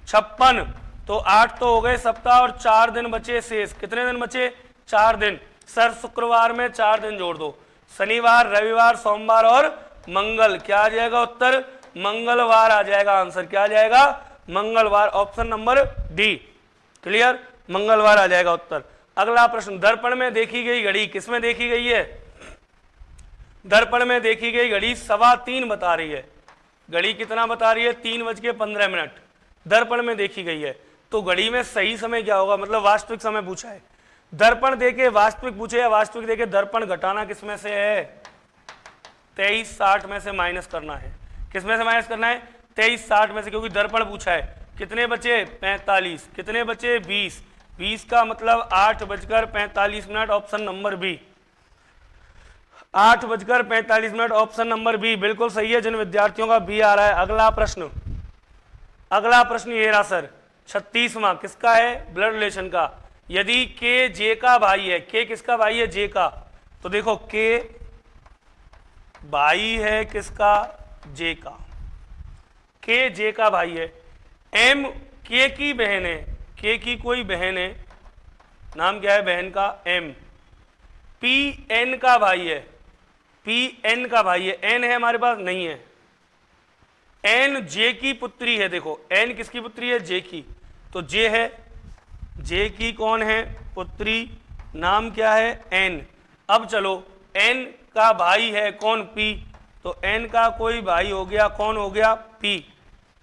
56, तो 8 तो हो गए सप्ताह और 4 दिन बचे शेष, कितने दिन बचे 4 दिन। सर शुक्रवार में 4 दिन जोड़ दो, शनिवार रविवार सोमवार और मंगल, क्या आ जाएगा उत्तर, मंगलवार आ जाएगा आंसर, क्या आ जाएगा मंगलवार, ऑप्शन नंबर डी। क्लियर, मंगलवार आ जाएगा उत्तर। अगला प्रश्न, दर्पण में देखी गई घड़ी किस में देखी गई है, दर्पण में देखी गई घड़ी 3:15 बता रही है, घड़ी कितना बता रही है 3:15, दर्पण में देखी गई है, तो घड़ी में सही समय क्या होगा, मतलब वास्तविक समय पूछा है। दर्पण देके वास्तविक पूछे या वास्तविक देके दर्पण घटाना किस में से है, 23 60 में से माइनस करना है, किस में से माइनस करना है 23 60 में से, क्योंकि दर्पण पूछा है। कितने बचे 45, कितने बचे 20, 20 का मतलब 8:45, option number B, 8:45, option number B बिल्कुल सही है, जिन विद्यार्थियों का बी आ रहा है। अगला प्रश्न, अगला प्रश्न ये रहा सर 36वां, किसका है, ब्लड रिलेशन का। यदि के जे का भाई है, के किसका भाई है, जे का, तो देखो के भाई है किसका, जे का, के जे का भाई है, एम के की बहन है, के की कोई बहन है, नाम क्या है बहन का, एम, पी एन का भाई है, पी एन का भाई है, एन है हमारे पास नहीं है, एन जे की पुत्री है, देखो एन किसकी पुत्री है, जे की, तो जे है, जे की कौन है पुत्री, नाम क्या है एन। अब चलो एन का भाई है कौन, पी, तो एन का कोई भाई हो गया, कौन हो गया, पी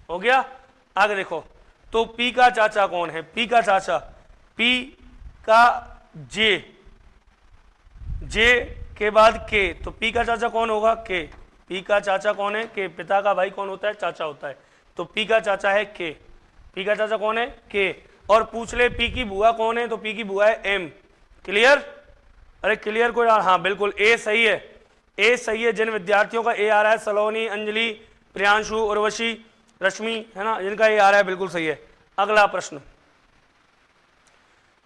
हो गया। आगे देखो, तो पी का चाचा कौन है, पी का चाचा, पी का जे, जे के बाद के, तो पी का चाचा कौन होगा? के। पी का चाचा कौन है? के। पिता का भाई कौन होता है? चाचा होता है। तो पी का चाचा है के। पी का चाचा कौन है? के। और पूछ ले पी की बुआ कौन है, तो पी की बुआ है एम। क्लियर? अरे क्लियर कोई? हाँ बिल्कुल, ए सही है। ए सही है। जिन विद्यार्थियों का ए आ रहा है, सलोनी, अंजलि, प्रियांशु, उर्वशी, रश्मि, है ना, जिनका ए आ रहा है बिल्कुल सही है। अगला प्रश्न,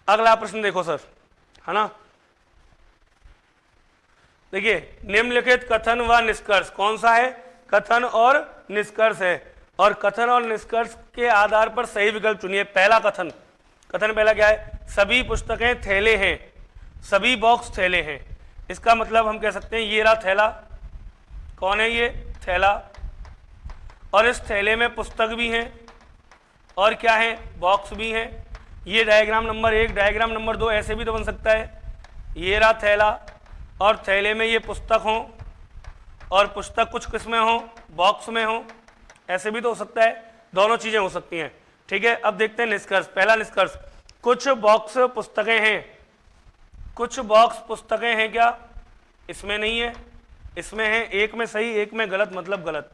अगला प्रश्न देखो सर, है ना, देखिए निम्नलिखित कथन व निष्कर्ष, कौन सा है? कथन और निष्कर्ष है। और कथन और निष्कर्ष के आधार पर सही विकल्प चुनिए। पहला कथन, कथन पहला क्या है? सभी पुस्तकें थैले हैं, सभी बॉक्स थैले हैं। इसका मतलब हम कह सकते हैं ये रहा थैला। कौन है ये? थैला। और इस थैले में पुस्तक भी हैं और क्या है? बॉक्स भी हैं। ये डायग्राम नंबर 1, डायग्राम नंबर 2 ऐसे भी तो बन सकता है। ये रहा थैला और थैले में ये पुस्तक हो और पुस्तक कुछ किसमें हो? बॉक्स में हो। ऐसे भी तो हो सकता है, दोनों चीजें हो सकती हैं। ठीक है, अब देखते हैं निष्कर्ष। पहला निष्कर्ष, कुछ बॉक्स पुस्तकें हैं। कुछ बॉक्स पुस्तकें हैं क्या? इसमें नहीं है, इसमें है। एक में सही, एक में गलत, मतलब गलत।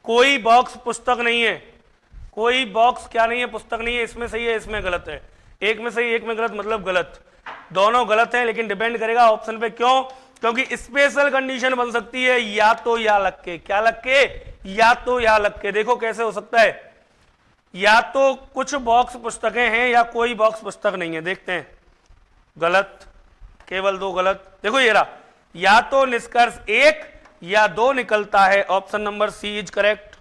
कोई बॉक्स पुस्तक नहीं है। कोई बॉक्स क्या नहीं है? पुस्तक नहीं है। इसमें सही है, इसमें गलत है। एक में सही, एक में गलत, मतलब गलत। दोनों गलत है, लेकिन डिपेंड करेगा ऑप्शन पे। क्यों? क्योंकि स्पेशल कंडीशन बन सकती है या तो या लग के। क्या लग के? या तो या लग के। देखो कैसे हो सकता है, या तो कुछ बॉक्स पुस्तकें हैं या कोई बॉक्स पुस्तक नहीं है। देखते हैं, गलत, केवल 2 गलत। देखो ये रहा, या तो निष्कर्ष 1 या 2 निकलता है। Option number C is correct.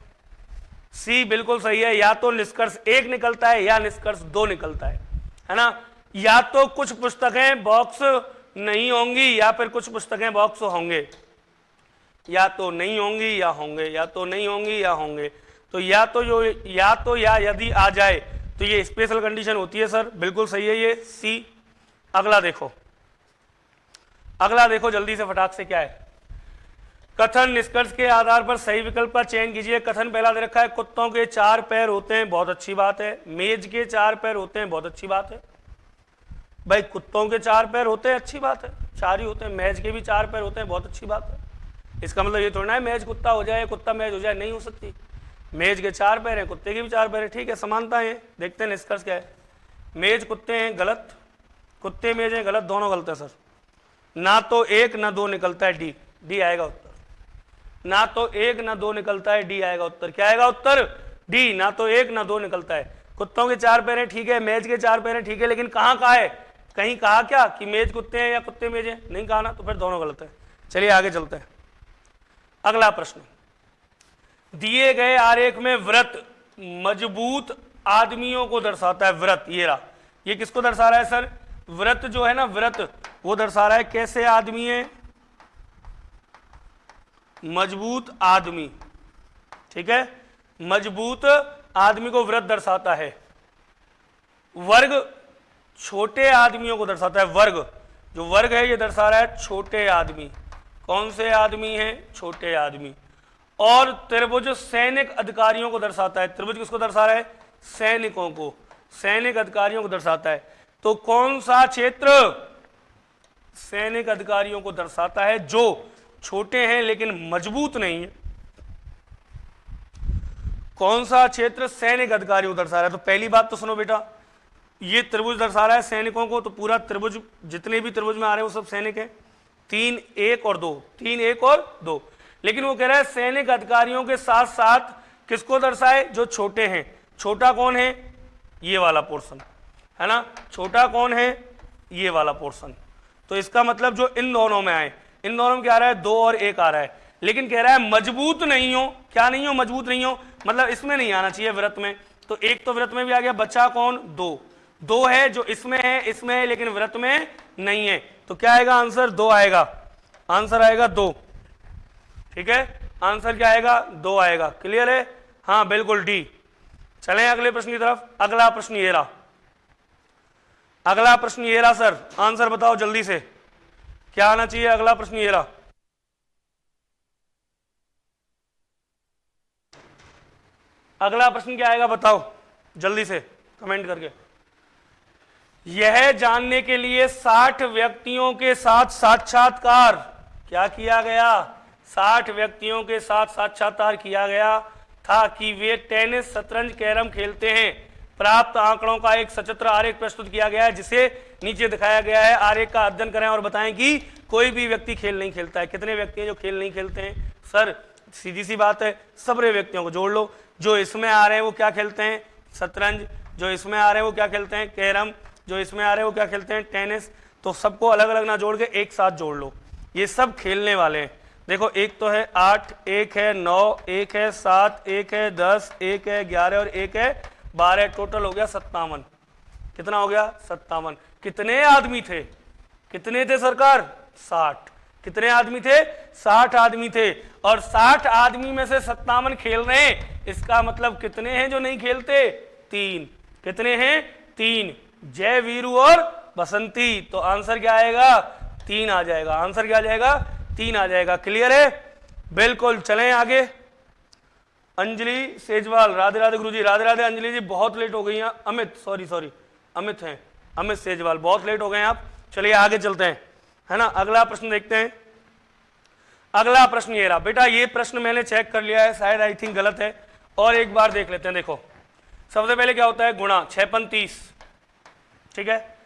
C बिल्कुल सही है। या तो निष्कर्ष 1 निकलता है या निष्कर्ष 2 निकलता है ना। या तो कुछ पुस्तकें बॉक्स नहीं होंगी या फिर कुछ पुस्तकें बॉक्स होंगे। या तो नहीं होंगी या होंगे, या तो नहीं होंगी या होंगे। तो या तो जो या तो या यदि आ जाए तो ये स्पेशल कंडीशन होती है सर। बिल्कुल सही है ये सी। अगला देखो, अगला देखो जल्दी से फटाक से, क्या है? कथन निष्कर्ष के आधार पर सही विकल्प का चयन कीजिए। कथन पहला दे रखा है, कुत्तों के 4 पैर होते हैं, बहुत अच्छी बात है। मेज के 4 पैर होते हैं, बहुत अच्छी बात है। भाई कुत्तों के 4 पैर होते हैं, अच्छी बात है, 4 ही होते हैं। मेज के भी 4 पैर होते हैं, बहुत अच्छी बात है। इसका मतलब ये थोड़ा ना है मेज कुत्ता हो जाए, कुत्ता मेज हो जाए, नहीं हो सकती। मेज के 4 पैर हैं, कुत्ते के भी 4 पैर हैं। ठीक है, समानता है। देखते हैं निष्कर्ष क्या है। मेज कुत्ते हैं, गलत। कुत्ते मेज हैं, गलत। दोनों गलत है सर। ना तो 1 ना 2 निकलता है। डी, डी आएगा उत्तर। ना तो 1 ना 2 निकलता है, डी आएगा उत्तर। क्या आएगा उत्तर? डी। ना तो 1 ना 2 निकलता है। कुत्तों के 4 पैर हैं, ठीक है। मेज के 4 पैर हैं, ठीक है। लेकिन कहाँ कहाँ है? कहीं कहा क्या कि मेज कुत्ते हैं या कुत्ते मेज हैं? नहीं कहा ना, तो फिर दोनों गलत है। चलिए आगे चलते हैं। अगला प्रश्न, दिए गए आरेख में वृत्त मजबूत आदमियों को दर्शाता है। वृत्त ये रहा, ये किसको दर्शा रहा है सर? वृत्त जो है ना, वृत्त वो दर्शा रहा है कैसे आदमी है? मजबूत आदमी। ठीक है, मजबूत आदमी को वृत्त दर्शाता है। वर्ग छोटे आदमियों को दर्शाता है। वर्ग, जो वर्ग है ये दर्शा रहा है छोटे आदमी। कौन से आदमी हैं? छोटे आदमी। और त्रिभुज सैनिक अधिकारियों को दर्शाता है। त्रिभुज किसको दर्शा रहा है? सैनिकों को, सैनिक अधिकारियों को दर्शाता है। तो कौन सा क्षेत्र सैनिक अधिकारियों को दर्शाता है? जो छोटे हैं लेकिन मजबूत नहीं है। कौन सा क्षेत्र सैनिक अधिकारियों को दर्शा रहा है? तो पहली बात तो सुनो बेटा, ये त्रिभुज दर्शा रहा है सैनिकों को, तो पूरा त्रिभुज, जितने भी त्रिभुज में आ रहे हैं वो सब सैनिक हैं। 3 1 और 2, 3 1 और 2। लेकिन वो कह रहा है सैनिक अधिकारियों के साथ साथ किसको दर्शाए? जो छोटे हैं। छोटा कौन है? ये वाला पोर्शन, है ना। छोटा कौन है? ये वाला पोर्शन। तो इसका मतलब जो इन दोनों में आए, इन दोनों में क्या आ रहा है? 2 और 1 आ रहा है। लेकिन कह रहा है मजबूत नहीं हो। क्या नहीं हो? मजबूत नहीं हो, मतलब इसमें नहीं आना चाहिए वृत्त में। तो 1 तो वृत्त में भी आ गया, बचा कौन? 2। 2 है जो इसमें है, इसमें है लेकिन वृत्त में नहीं है। तो क्या आएगा आंसर? 2 आएगा। आंसर आएगा 2। ठीक है, आंसर क्या आएगा? 2 आएगा। क्लियर है? हाँ बिल्कुल डी। चलें अगले प्रश्न की तरफ। अगला प्रश्न ये रहा, अगला प्रश्न ये रहा सर। आंसर बताओ जल्दी से, क्या आना चाहिए? अगला प्रश्न ये रहा। अगला प्रश्न क्या आएगा बताओ जल्दी से कमेंट करके। यह जानने के लिए 60 व्यक्तियों के साथ साक्षात्कार क्या किया गया, 60 व्यक्तियों के साथ साक्षात्कार किया गया था कि वे टेनिस, शतरंज, कैरम खेलते हैं। प्राप्त आंकड़ों का एक सचित्र आरेख प्रस्तुत किया गया है जिसे नीचे दिखाया गया है। आरेख का अध्ययन करें और बताएं कि कोई भी व्यक्ति खेल नहीं खेलता है। कितने व्यक्ति हैं जो खेल नहीं खेलते हैं? सर सीधी सी बात है, सबरे व्यक्तियों को जोड़ लो। जो इसमें आ रहे हैं वो क्या खेलते हैं? शतरंज। जो इसमें आ रहे हैं वो क्या खेलते हैं? कैरम। जो इसमें आ रहे हैं वो क्या खेलते हैं? टेनिस। तो सबको अलग अलग ना जोड़ के एक साथ जोड़ लो, ये सब खेलने वाले हैं। देखो एक तो है 8, एक है 9, एक है 7, एक है 10, एक है 11 और एक है 12। टोटल हो गया 57। कितना हो गया? 57। कितने आदमी थे? कितने थे सरकार? 60। कितने आदमी थे? 60 आदमी थे। और 60 आदमी में से 57 खेल रहे हैं, इसका मतलब कितने हैं जो नहीं खेलते? 3। कितने हैं? 3। जय, वीरू और बसंती। तो आंसर क्या आएगा? 3 आ जाएगा। आंसर क्या आ जाएगा? 3 आ जाएगा। क्लियर है? बिल्कुल। चलें आगे। अंजलि सेजवाल, राधे राधे गुरुजी। राधे राधे अंजलि जी, बहुत लेट हो गई हैं। अमित, सॉरी अमित हैं, अमित सेजवाल, बहुत लेट हो गए हैं आप। चलिए आगे चलते हैं, है ना। अगला प्रश्न देखते हैं। अगला प्रश्न ये रहा बेटा। ये प्रश्न मैंने चेक कर लिया है, शायद आई थिंक गलत है, और एक बार देख लेते हैं। देखो सबसे पहले क्या होता है? गुणा। 6 पंच 30, ठीक है,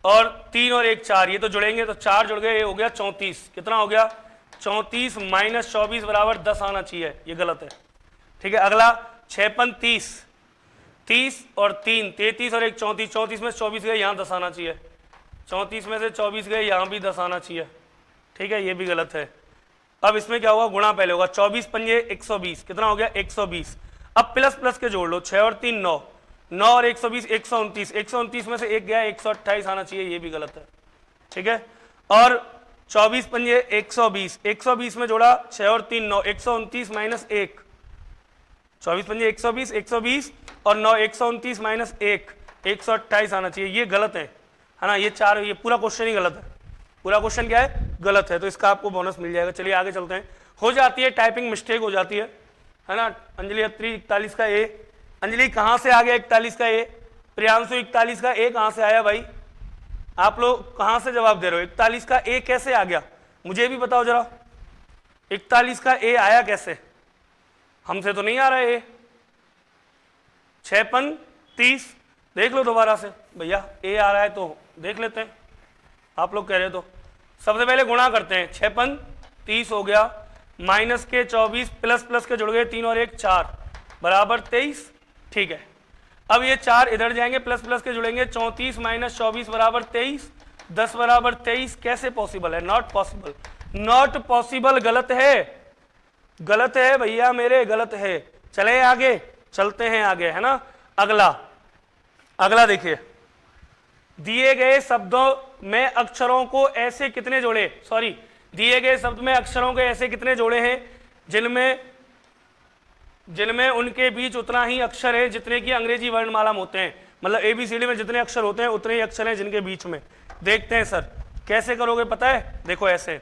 और 3 और 1 4, ये तो जुड़ेंगे तो 4 जुड़ गए, ये हो गया 34। कितना हो गया? 34 माइनस 24 बराबर 10 आना चाहिए, ये गलत है, ठीक है। अगला 6 पंच 30, 30 और 3 33 और 1 34, 34 में से 24 गए, यहाँ 10 आना चाहिए। 34 में से 24 गए, यहाँ भी 10 आना चाहिए, ठीक है, ये भी गलत है। अब इसमें क्या होगा? गुणा पहले होगा। 24 पंजे 120, कितना हो गया? 120। अब प्लस प्लस के जोड़ लो। 6 और 3 9, 9 और 120 129, 129 में से 1 गया, 128 आना चाहिए, ये भी गलत है, ठीक है। और 24 पंजे 120, 120 में जोड़ा 6 और 3 9, 129 माइनस 1, 24 पंजे 120, 120 और 9 129 माइनस 1, 128 आना चाहिए, ये गलत है ना। ये 4, ये पूरा क्वेश्चन ही गलत है। पूरा क्वेश्चन क्या है? गलत है। तो इसका आपको बोनस मिल जाएगा। चलिए आगे चलते हैं। हो जाती है टाइपिंग मिस्टेक, हो जाती है ना। अंजलि अत्री 41 का ए। अंजलि कहां से आ गया 41 का ए? प्रियांशु 41 का ए कहां से आया भाई? आप लोग कहां से जवाब दे रहे हो? 41 का ए कैसे आ गया, मुझे भी बताओ जरा। 41 का ए आया कैसे? हमसे तो नहीं आ रहा है। 6 पंच 30, देख लो दोबारा से भैया, ए आ रहा है तो देख लेते हैं। आप लोग कह रहे हो तो सबसे पहले गुणा करते हैं। 6 पंच 30 हो गया, माइनस के 24, प्लस प्लस के जुड़ गए 3 और 1 4 बराबर 23, ठीक है। अब ये 4 इधर जाएंगे, प्लस प्लस के जुड़ेंगे, 34 माइनस 24 बराबर 23, 10 बराबर 23। कैसे पॉसिबल है? नॉट पॉसिबल, नॉट पॉसिबल, गलत है, गलत है भैया मेरे, गलत है। चले आगे चलते हैं, आगे है ना। अगला देखिए, दिए गए शब्दों में अक्षरों को ऐसे कितने जोड़े, सॉरी, दिए गए शब्द में अक्षरों के ऐसे कितने जोड़े हैं जिनमें उनके बीच उतना ही अक्षर है जितने की अंग्रेजी वर्णमाला में होते हैं। मतलब ABCD में जितने अक्षर होते हैं उतने ही अक्षर हैं जिनके बीच में। देखते हैं सर कैसे करोगे, पता है? देखो ऐसे,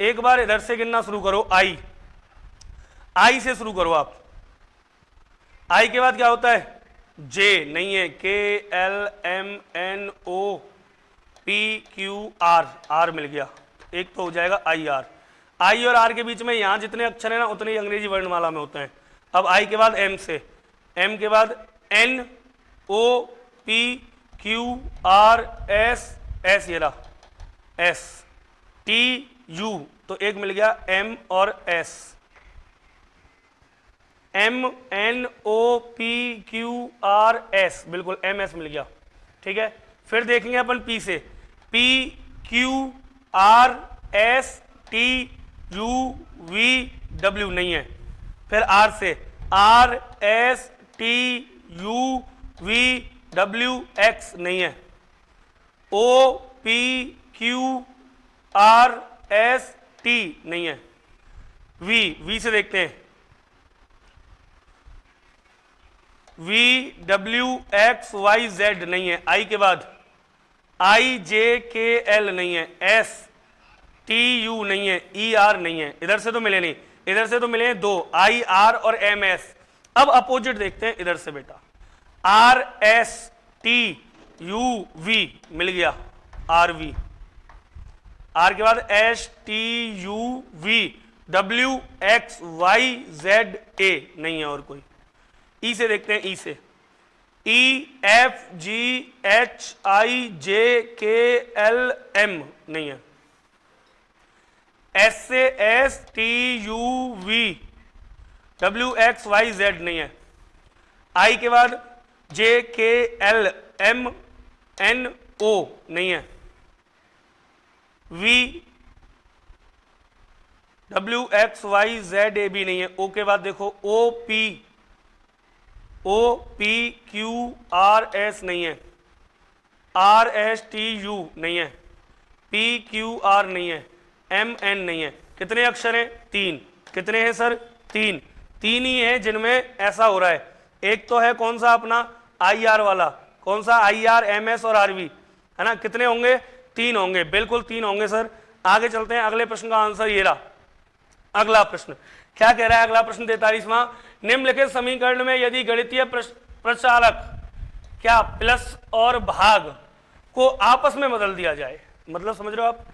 एक बार इधर से गिनना शुरू करो। आई से शुरू करो आप। आई के बाद क्या होता है? जे नहीं है, KLMNOPQR, आर मिल गया, एक तो हो जाएगा IR। आई और आर के बीच में यहां जितने अक्षर है ना उतने ही अंग्रेजी वर्णमाला में होते हैं। अब आई के बाद एम से, एम के बाद NOPQRS, एस ये रहा, STU, तो एक मिल गया M और S। MNOPQRS, बिल्कुल MS मिल गया, ठीक है। फिर देखेंगे अपन P से, PQRSTUVW नहीं है। फिर R से RSTUVWX नहीं है। OPQRST नहीं है। V से देखते हैं, VWXYZ नहीं है। आई के बाद IJKL नहीं है। STU नहीं है। ER नहीं है। इधर से तो मिले नहीं, इधर से तो मिले हैं 2, IR और MS। अब अपोजिट देखते हैं इधर से बेटा, RST यू वी मिल गया, आर वी, आर के बाद S T U V W X Y Z A नहीं है और कोई। ई से देखते हैं, ई से E F G H I जे के एल एम नहीं है। एस से S T U V W X Y Z नहीं है। आई के बाद जे के एल एम एन ओ नहीं है। V W X Y Z A भी नहीं है। ओ के बाद देखो O P Q R S नहीं है। आर एस टी यू नहीं है। पी क्यू आर नहीं है। एम एन नहीं है। कितने अक्षर हैं? 3। कितने हैं सर? 3। 3 ही है जिनमें ऐसा हो रहा है। एक तो है कौन सा अपना आई आर वाला, कौन सा आई आर एम एस और आर वी, है ना। कितने होंगे? 3 होंगे, बिल्कुल 3 होंगे सर। आगे चलते हैं, अगले प्रश्न का आंसर ये रहा। अगला प्रश्न क्या कह रहा है? अगला प्रश्न 43वां, निम्नलिखित समीकरण में यदि गणितीय प्रचालक क्या प्लस और भाग को आपस में बदल दिया जाए, मतलब समझ रहे हो आप,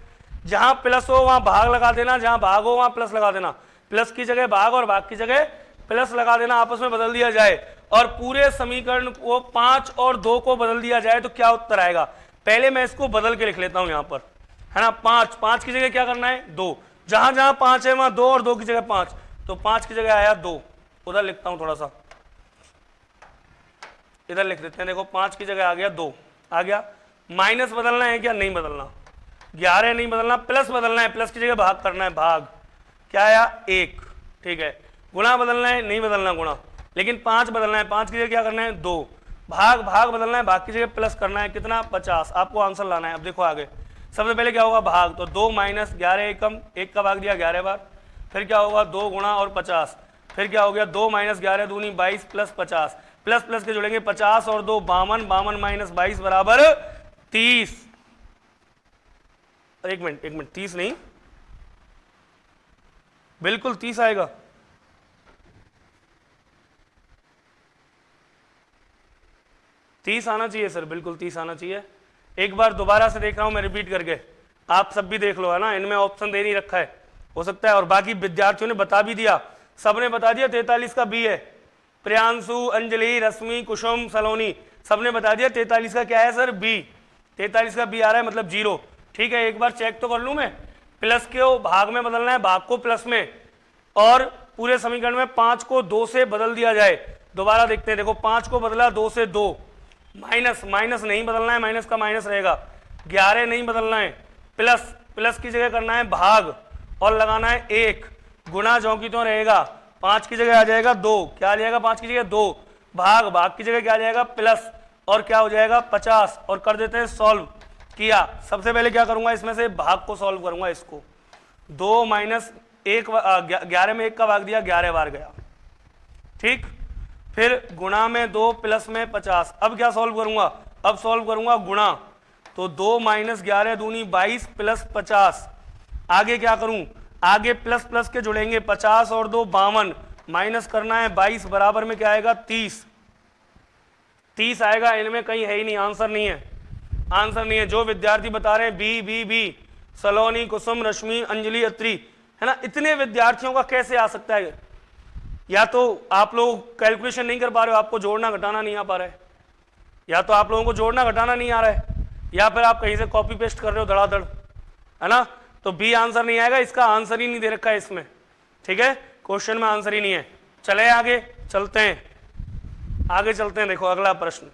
जहां प्लस हो वहां भाग लगा देना, जहां भाग हो वहां प्लस लगा देना, प्लस की जगह भाग और भाग की जगह प्लस लगा देना, आपस में बदल दिया जाए और पूरे समीकरण को 5 और 2 को बदल दिया जाए तो क्या उत्तर आएगा? पहले मैं इसको बदल के लिख लेता हूं यहां पर, है ना। 5 की जगह क्या करना है? 2। जहां जहां 5 है वहां 2 और 2 की जगह 5, तो 5 की जगह आया 2। उधर लिखता हूं, थोड़ा सा इधर लिख देते हैं। देखो 5 की जगह आ गया 2, आ गया। माइनस बदलना है क्या? नहीं बदलना। 11 नहीं बदलना, प्लस बदलना है, प्लस की जगह भाग करना है, भाग क्या आया? 1, ठीक है। गुणा बदलना है, नहीं बदलना गुणा, लेकिन 5 बदलना है, 5 की जगह क्या करना है? 2। भाग बदलना है, भाग की जगह प्लस करना है, कितना? 50। आपको आंसर लाना है। अब देखो आगे, सबसे पहले क्या होगा? भाग, तो 2 माइनस 11 एकम, 1 का भाग दिया 11 बार, फिर क्या होगा? 2 गुणा और 50, फिर क्या हो गया? 2 माइनस 11 दूनी 22 प्लस 50, प्लस प्लस के जुड़ेंगे 50 और 2 52, 52 माइनस 22 बराबर 30। एक मिनट 30 नहीं, बिल्कुल 30 आएगा। तीस आना चाहिए सर, बिल्कुल 30 आना चाहिए। एक बार दोबारा से देख रहा हूं मैं, रिपीट करके, आप सब भी देख लो, है ना। इनमें ऑप्शन दे नहीं रखा है, हो सकता है, और बाकी विद्यार्थियों ने बता भी दिया, सबने बता दिया 43 का बी है। प्रियांशु, अंजलि, रश्मि, कुसुम, सलोनी, सबने बता दिया 43 का क्या है सर? बी। 43 का बी आ रहा है, मतलब 0। ठीक है, एक बार चेक तो कर लूं मैं। प्लस के भाग में बदलना है, भाग को प्लस में, और पूरे समीकरण में 5 को 2 से बदल दिया जाए। दोबारा देखते हैं, देखो 5 को बदला 2 से 2, माइनस नहीं बदलना है, माइनस का माइनस रहेगा। 11 नहीं बदलना है, प्लस की जगह करना है भाग और लगाना है 1, गुणा जो की तो रहेगा, 5 की जगह आ जाएगा 2, क्या आ जाएगा? 5 की जगह 2, भाग की जगह क्या आ जाएगा? प्लस, और क्या हो जाएगा? 50। और कर देते हैं सॉल्व किया। सबसे पहले क्या करूंगा? इसमें से भाग को सॉल्व करूंगा। इसको 2 माइनस 1, 11 में 1 का भाग दिया, 11 बार गया, ठीक। फिर गुणा में 2 प्लस में 50। अब क्या सॉल्व करूंगा? अब सॉल्व करूंगा गुणा, तो 2 माइनस 11 दूनी 22 प्लस 50। आगे क्या करूं? आगे प्लस प्लस के जुड़ेंगे, 50 और 2 52, माइनस करना है 22, बराबर में क्या आएगा? 30। 30 आएगा, इनमें कहीं है ही नहीं, आंसर नहीं है, आंसर नहीं है। जो विद्यार्थी बता रहे हैं बी, सलोनी, कुसुम, रश्मि, अंजलि, अत्री, है ना, इतने विद्यार्थियों का कैसे आ सकता है? या तो आप लोग कैलकुलेशन नहीं कर पा रहे हो, आपको जोड़ना घटाना नहीं आ पा रहा है, या तो आप लोगों को जोड़ना घटाना नहीं आ रहा है, या फिर आप कहीं से कॉपी पेस्ट कर रहे हो धड़ाधड़, है ना। तो बी आंसर नहीं आएगा, इसका आंसर ही नहीं दे रखा है इसमें, ठीक है, क्वेश्चन में आंसर ही नहीं है। चले आगे चलते हैं, देखो अगला प्रश्न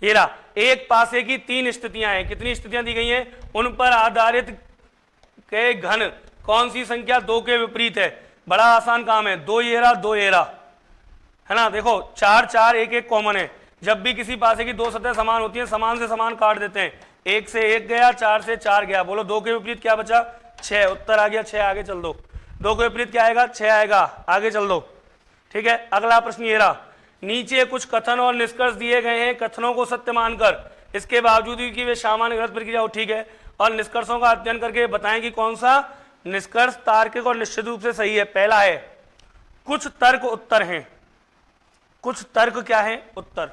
ये रहा। एक पासे की 3 स्थितियां हैं, कितनी स्थितियां दी गई हैं? उन पर आधारित के घन कौन सी संख्या 2 के विपरीत है? बड़ा आसान काम है, 2 ये रहा, 2 ये रहा, है ना। देखो 4 4 1 1 कॉमन है। जब भी किसी पासे की 2 सतह समान होती है, समान से समान काट देते हैं, 1 से 1 गया, 4 से 4 गया, बोलो 2 के विपरीत क्या बचा? 6। उत्तर आ गया 6। आगे चल दो, 2 के विपरीत क्या आएगा? 6 आएगा, आगे चल दो, ठीक है। अगला प्रश्न ये रहा, नीचे कुछ कथन और निष्कर्ष दिए गए हैं, कथनों को सत्य मानकर इसके बावजूद भी कि वे सामान्य गलत प्रक्रिया हो, ठीक है, और निष्कर्षों का अध्ययन करके बताएं कि कौन सा निष्कर्ष तार्किक और निश्चित रूप से सही है। पहला है, कुछ तर्क उत्तर हैं। कुछ तर्क क्या है? उत्तर।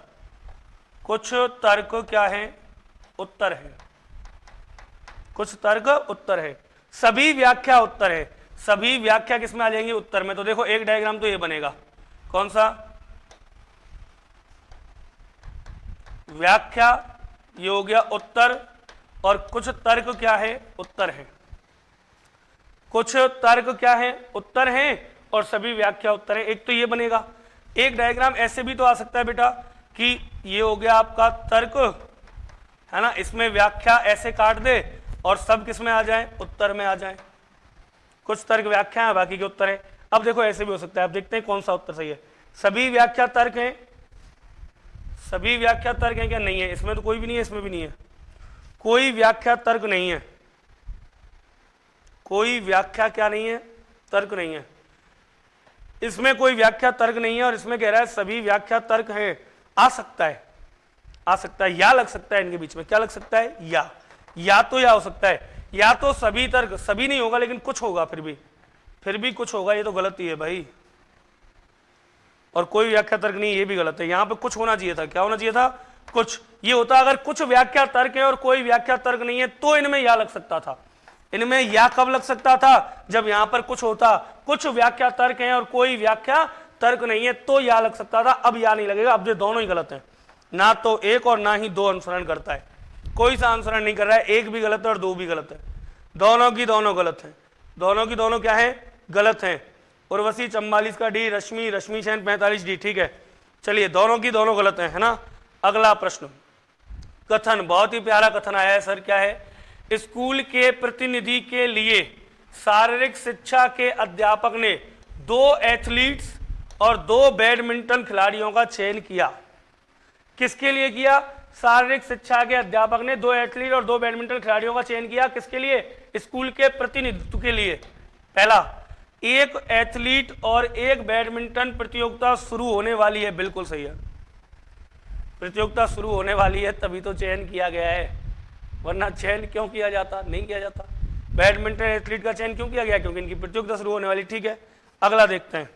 कुछ तर्क क्या है, उत्तर है। कुछ तर्क उत्तर है, सभी व्याख्या उत्तर है। सभी व्याख्या किस में आ जाएंगी, उत्तर में। तो देखो एक डायग्राम तो ये बनेगा, कौन सा, व्याख्या ये हो गया उत्तर, और कुछ तर्क क्या है, उत्तर है। कुछ तर्क क्या है, उत्तर है, और सभी व्याख्या उत्तर है। एक तो ये बनेगा। एक डायग्राम ऐसे भी तो आ सकता है बेटा कि ये हो गया आपका तर्क, है ना, इसमें व्याख्या ऐसे काट दे और सब किस में आ जाए, उत्तर में आ जाए। कुछ तर्क व्याख्या है, बाकी के उत्तर है। अब देखो ऐसे भी हो सकता है, अब देखते हैं कौन सा उत्तर सही है। सभी व्याख्या तर्क हैं, सभी व्याख्या तर्क हैं क्या, नहीं है। इसमें तो कोई भी नहीं है, इसमें भी नहीं है, कोई व्याख्या तर्क नहीं है। कोई व्याख्या क्या नहीं है, तर्क नहीं है। इसमें कोई व्याख्या तर्क नहीं है, और इसमें कह रहा है सभी व्याख्या तर्क है। आ सकता है, आ सकता है, या लग सकता है इनके बीच में, क्या लग सकता है, या तो या हो सकता है, या तो सभी तर्क, सभी नहीं होगा लेकिन कुछ होगा, फिर भी कुछ होगा। ये तो गलत ही है भाई, और कोई व्याख्या तर्क नहीं, ये भी गलत है। यहां पे कुछ होना चाहिए था, क्या होना चाहिए था, कुछ। ये होता अगर कुछ व्याख्या तर्क है और कोई व्याख्या तर्क नहीं है, तो इनमें या लग सकता था। इनमें या कब लग सकता था, जब यहां पर कुछ होता, कुछ व्याख्या तर्क है और कोई व्याख्या तर्क नहीं है, तो या लग सकता था। अब या नहीं लगेगा। अब ये दोनों ही गलत है, ना तो एक और ना ही दो अनुसरण करता है। कोई सा अनुसरण नहीं कर रहा है, एक भी गलत है और दो भी गलत है, दोनों की दोनों गलत है। दोनों की दोनों क्या है, गलत है। उर्वशी 44 का डी, रश्मि सेन 45 डी, ठीक है। चलिए दोनों की दोनों गलत है ना। अगला प्रश्न, कथन, बहुत ही प्यारा कथन आया है सर, क्या है, स्कूल के प्रतिनिधि के लिए शारीरिक शिक्षा के अध्यापक ने 2 एथलीट्स और 2 बैडमिंटन खिलाड़ियों का चयन किया। किसके लिए किया, शारीरिक शिक्षा के अध्यापक ने 2 एथलीट और 2 बैडमिंटन खिलाड़ियों का चयन किया। किसके लिए, स्कूल के प्रतिनिधित्व के लिए। पहला, एक एथलीट और एक बैडमिंटन प्रतियोगिता शुरू होने वाली है, बिल्कुल सही है, प्रतियोगिता शुरू होने वाली है तभी तो चयन किया गया है, वरना चयन क्यों किया जाता, नहीं किया जाता। बैडमिंटन एथलीट का चयन क्यों किया गया, क्योंकि इनकी प्रतियोगिता शुरू होने वाली, ठीक है। अगला देखते हैं,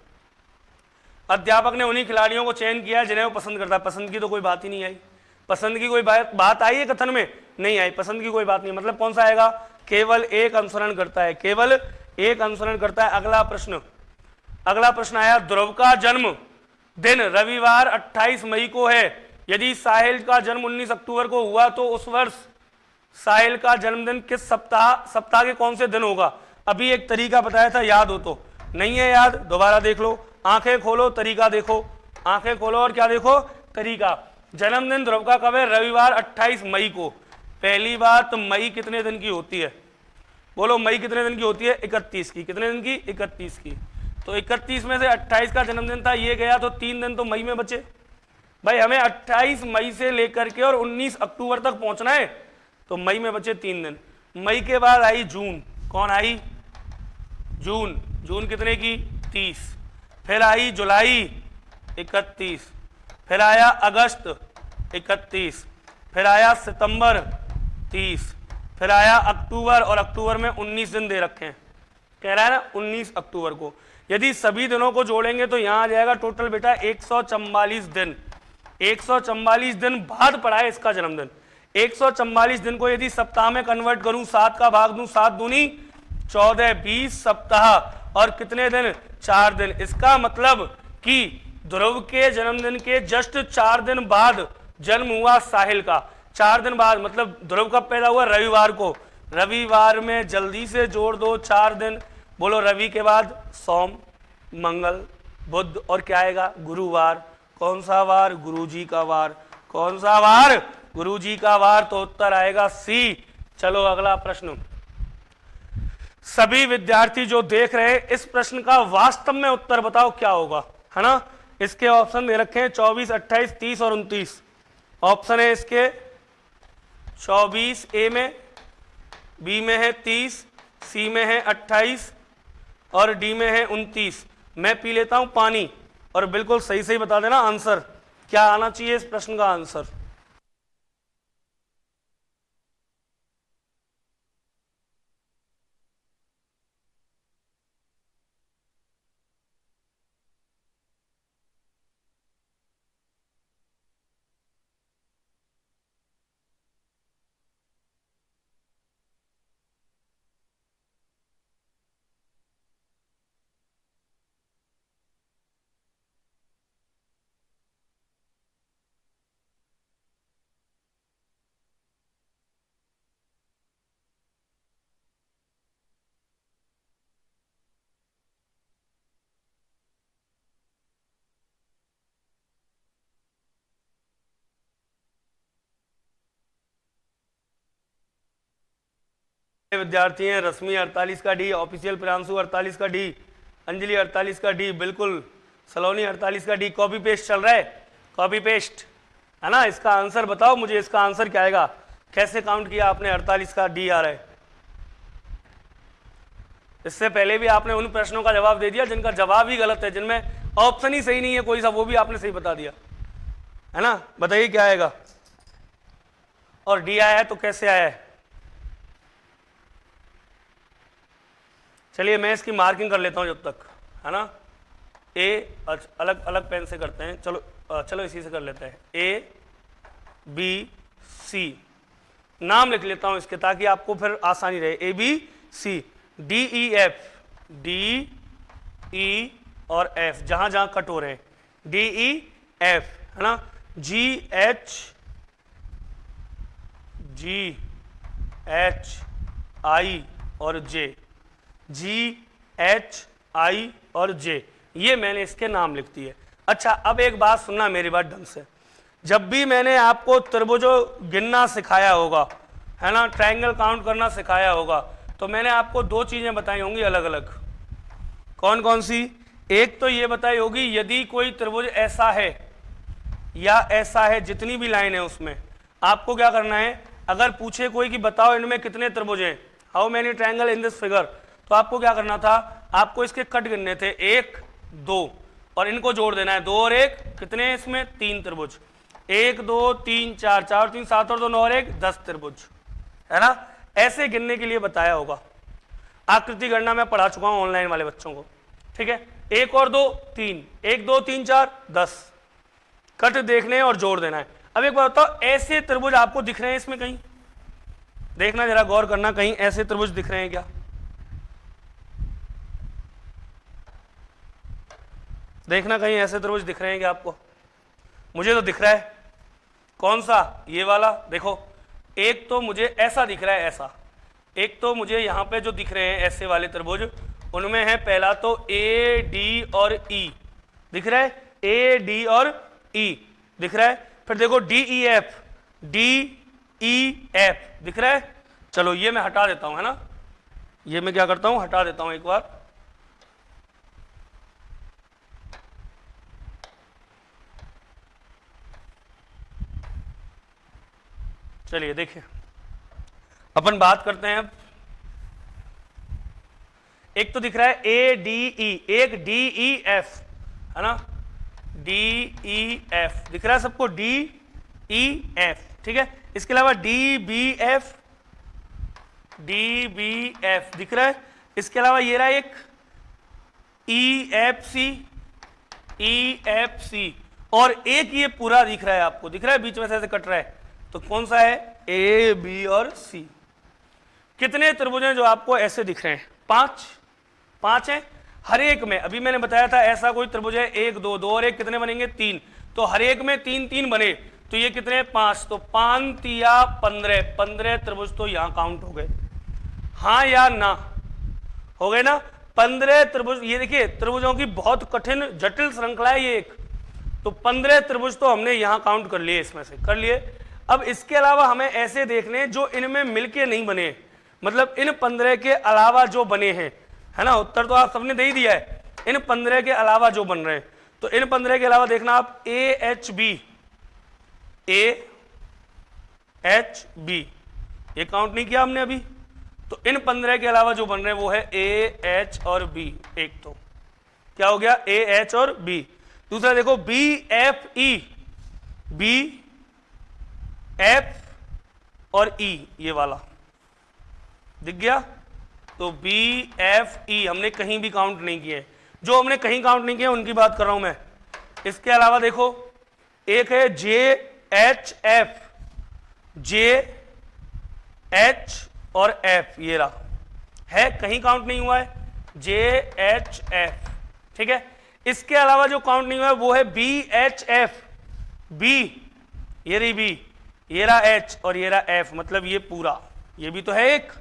अध्यापक ने उन्हीं खिलाड़ियों को चयन किया जिन्हें वो पसंद करता है। पसंद की तो कोई बात ही नहीं आई, पसंद की कोई बात आई है कथन में, नहीं आई, पसंद की कोई बात नहीं। मतलब कौन सा आएगा, केवल एक अनुसरण करता है, केवल एक अनुसरण करता है। अगला प्रश्न आया, ध्रुव का जन्म दिन रविवार 28 मई को है। यदि साहिल का जन्म 19 अक्टूबर को हुआ तो उस वर्ष साहिल का जन्मदिन किस सप्ताह के कौन से दिन होगा। अभी एक तरीका बताया था, याद हो तो, नहीं है याद, दोबारा देख लो, आंखें खोलो, तरीका देखो, आंखें खोलो और क्या देखो, तरीका। जन्मदिन ध्रुव का कब है, रविवार 28 मई को। पहली बात, मई कितने दिन की होती है, बोलो मई कितने दिन की होती है, 31 की। कितने दिन की, 31 की। तो 31 में से 28 का जन्मदिन था, ये गया तो 3 दिन तो मई में बचे। भाई हमें 28 मई से लेकर के और 19 अक्टूबर तक पहुंचना है, तो मई में बचे 3 दिन। मई के बाद आई जून, कौन आई, जून कितने की, 30। फिर आई जुलाई 31, फिर आया अगस्त 31, फिर आया सितंबर 30, फिर आया अक्टूबर, और अक्टूबर में 19 दिन दे रखे हैं, कह रहा है ना 19 अक्टूबर को। यदि सभी दिनों को जोड़ेंगे तो यहां आ जाएगा टोटल बेटा 144 दिन। 144 दिन बाद पड़ा है इसका जन्मदिन। 144 दिन को यदि सप्ताह में कन्वर्ट करूं, 7 का भाग दूं, 7 दूनी 14, 20 सप्ताह और कितने दिन, 4 दिन। इसका मतलब कि ध्रुव के जन्मदिन के जस्ट 4 दिन बाद जन्म हुआ साहिल का। 4 दिन बाद, मतलब ध्रुव कब पैदा हुआ, रविवार को। रविवार में जल्दी से जोड़ दो 4 दिन, बोलो रवि के बाद सोम, मंगल, बुध और क्या आएगा, गुरुवार। कौन सा वार, गुरुजी का वार। कौन सा वार, गुरुजी का वार। तो उत्तर आएगा सी। चलो अगला प्रश्न, सभी विद्यार्थी जो देख रहे हैं इस प्रश्न का वास्तव में उत्तर बताओ क्या होगा, है ना। इसके ऑप्शन दे रखे हैं 24, 28, 30 और 29। ऑप्शन है इसके 24 ए में, बी में है 30, सी में है 28 और डी में है 29। मैं पी लेता हूं पानी और बिल्कुल सही सही बता देना आंसर क्या आना चाहिए इस प्रश्न का आंसर। विद्यार्थी हैं, रश्मि 48 का डी, ऑफिशियल प्रियांशु 48 का डी, अंजलि 48 का डी, बिल्कुल सलोनी 48 का डी। कॉपी पेस्ट चल रहा है, कॉपी पेस्ट है ना। इसका आंसर बताओ मुझे, इसका आंसर क्या आएगा, कैसे काउंट किया आपने, 48 का डी आ रहा है। इससे पहले भी आपने उन प्रश्नों का जवाब दे दिया जिनका जवाब ही गलत है, जिनमें ऑप्शन ही सही नहीं है कोई सा, वो भी आपने सही बता दिया है ना। बताइए क्या आएगा, और डी आया है तो कैसे आया है। चलिए मैं इसकी मार्किंग कर लेता हूं जब तक, है ना। ए अलग अलग पेन से करते हैं, चलो इसी से कर लेते हैं। ए बी सी नाम लिख लेता हूं इसके, ताकि आपको फिर आसानी रहे। A B C, D E F, D E और एफ जहां जहां कट हो रहे हैं, डी ई एफ है ना। जी एच आई और जे, जी एच आई और जे, ये मैंने इसके नाम लिख दिए। अच्छा अब एक बात सुनना मेरी बात ढंग से, जब भी मैंने आपको त्रिभुजों गिनना सिखाया होगा, है ना, ट्रायंगल काउंट करना सिखाया होगा, तो मैंने आपको दो चीजें बताई होंगी अलग अलग। कौन कौन सी? एक तो ये बताई होगी यदि कोई त्रिभुज ऐसा है या ऐसा है, जितनी भी लाइन है उसमें आपको क्या करना है, अगर पूछे कोई कि बताओ इनमें कितने त्रिभुज हैं, how many triangle in this figure, तो आपको क्या करना था, आपको इसके कट गिनने थे, 1 2 और इनको जोड़ देना है, 2 और 1 कितने, इसमें 3 त्रिभुज, 1 2 3 4, 4 और 3 7 और 2 9 और 1 10 त्रिभुज, है ना। ऐसे गिनने के लिए बताया होगा। आकृति गणना मैं पढ़ा चुका हूं ऑनलाइन वाले बच्चों को, ठीक है। 1 और 2 3, 1 2 3 4 10, कट देखने और जोड़ देना है। अब एक बात बताओ, ऐसे त्रिभुज आपको दिख रहे हैं इसमें कहीं, देखना जरा गौर करना, कहीं ऐसे त्रिभुज दिख रहे हैं क्या, देखना कहीं ऐसे त्रिभुज दिख रहे हैं क्या आपको। मुझे तो दिख रहा है। कौन सा? ये वाला देखो, एक तो मुझे ऐसा दिख रहा है, ऐसा, एक तो मुझे यहां पे जो दिख रहे हैं ऐसे वाले त्रिभुज, उनमें है पहला तो ए डी और ई दिख रहा है, ए डी और ई दिख रहा है। फिर देखो D E F, D E F दिख रहा है। चलो ये मैं हटा देता हूं, है ना, ये मैं क्या करता हूं, हटा देता हूं एक बार। चलिए देखिए, अपन बात करते हैं अब। एक तो दिख रहा है ए डी ई, एक डी ई एफ, है ना, डी ई एफ दिख रहा है सबको, डी ई एफ, ठीक है। इसके अलावा D B F, D B F दिख रहा है। इसके अलावा ये रहा एक E F C, E F C, और एक ये पूरा दिख रहा है आपको, दिख रहा है बीच में से ऐसे कट रहा है, तो कौन सा है, ए बी और सी। कितने त्रिभुज हैं जो आपको ऐसे दिख रहे हैं, 5 हैं हर एक में। अभी मैंने बताया था ऐसा कोई त्रिभुज है, 1 2 2 और 1 कितने बनेंगे, 3, तो हर एक में 3 3 बने, तो ये कितने, 5, तो 5 या 15 त्रिभुज तो यहां काउंट हो गए, हाँ या ना, हो गए ना 15 त्रिभुज। ये देखिए त्रिभुजों की बहुत कठिन जटिल श्रृंखला है ये एक, तो 15 त्रिभुज तो हमने यहां काउंट कर लिए, इसमें से कर लिए। अब इसके अलावा हमें ऐसे देखने जो इनमें मिलके नहीं बने, मतलब इन 15 के अलावा जो बने हैं, है ना, उत्तर तो आप सबने दे ही दिया है, इन 15 के अलावा जो बन रहे हैं, तो इन 15 के अलावा देखना आप A H B, A H B, ये काउंट नहीं किया हमने अभी, तो इन 15 के अलावा जो बन रहे हैं वो है ए एच और बी। एक तो क्या हो गया, ए एच और बी। दूसरा देखो B F E, B F और ई, ये वाला दिख गया, तो बी एफ ई हमने कहीं भी काउंट नहीं किए, जो हमने कहीं काउंट नहीं किए उनकी बात कर रहा हूं मैं। इसके अलावा देखो एक है जे एच एफ, जे एच और एफ, ये रहा है, कहीं काउंट नहीं हुआ है, जे एच एफ, ठीक है। इसके अलावा जो काउंट नहीं हुआ है वो है बी एच एफ, बी ये रही बी, ये रहा एच और ये रहा एफ, मतलब ये पूरा, ये भी तो है एक,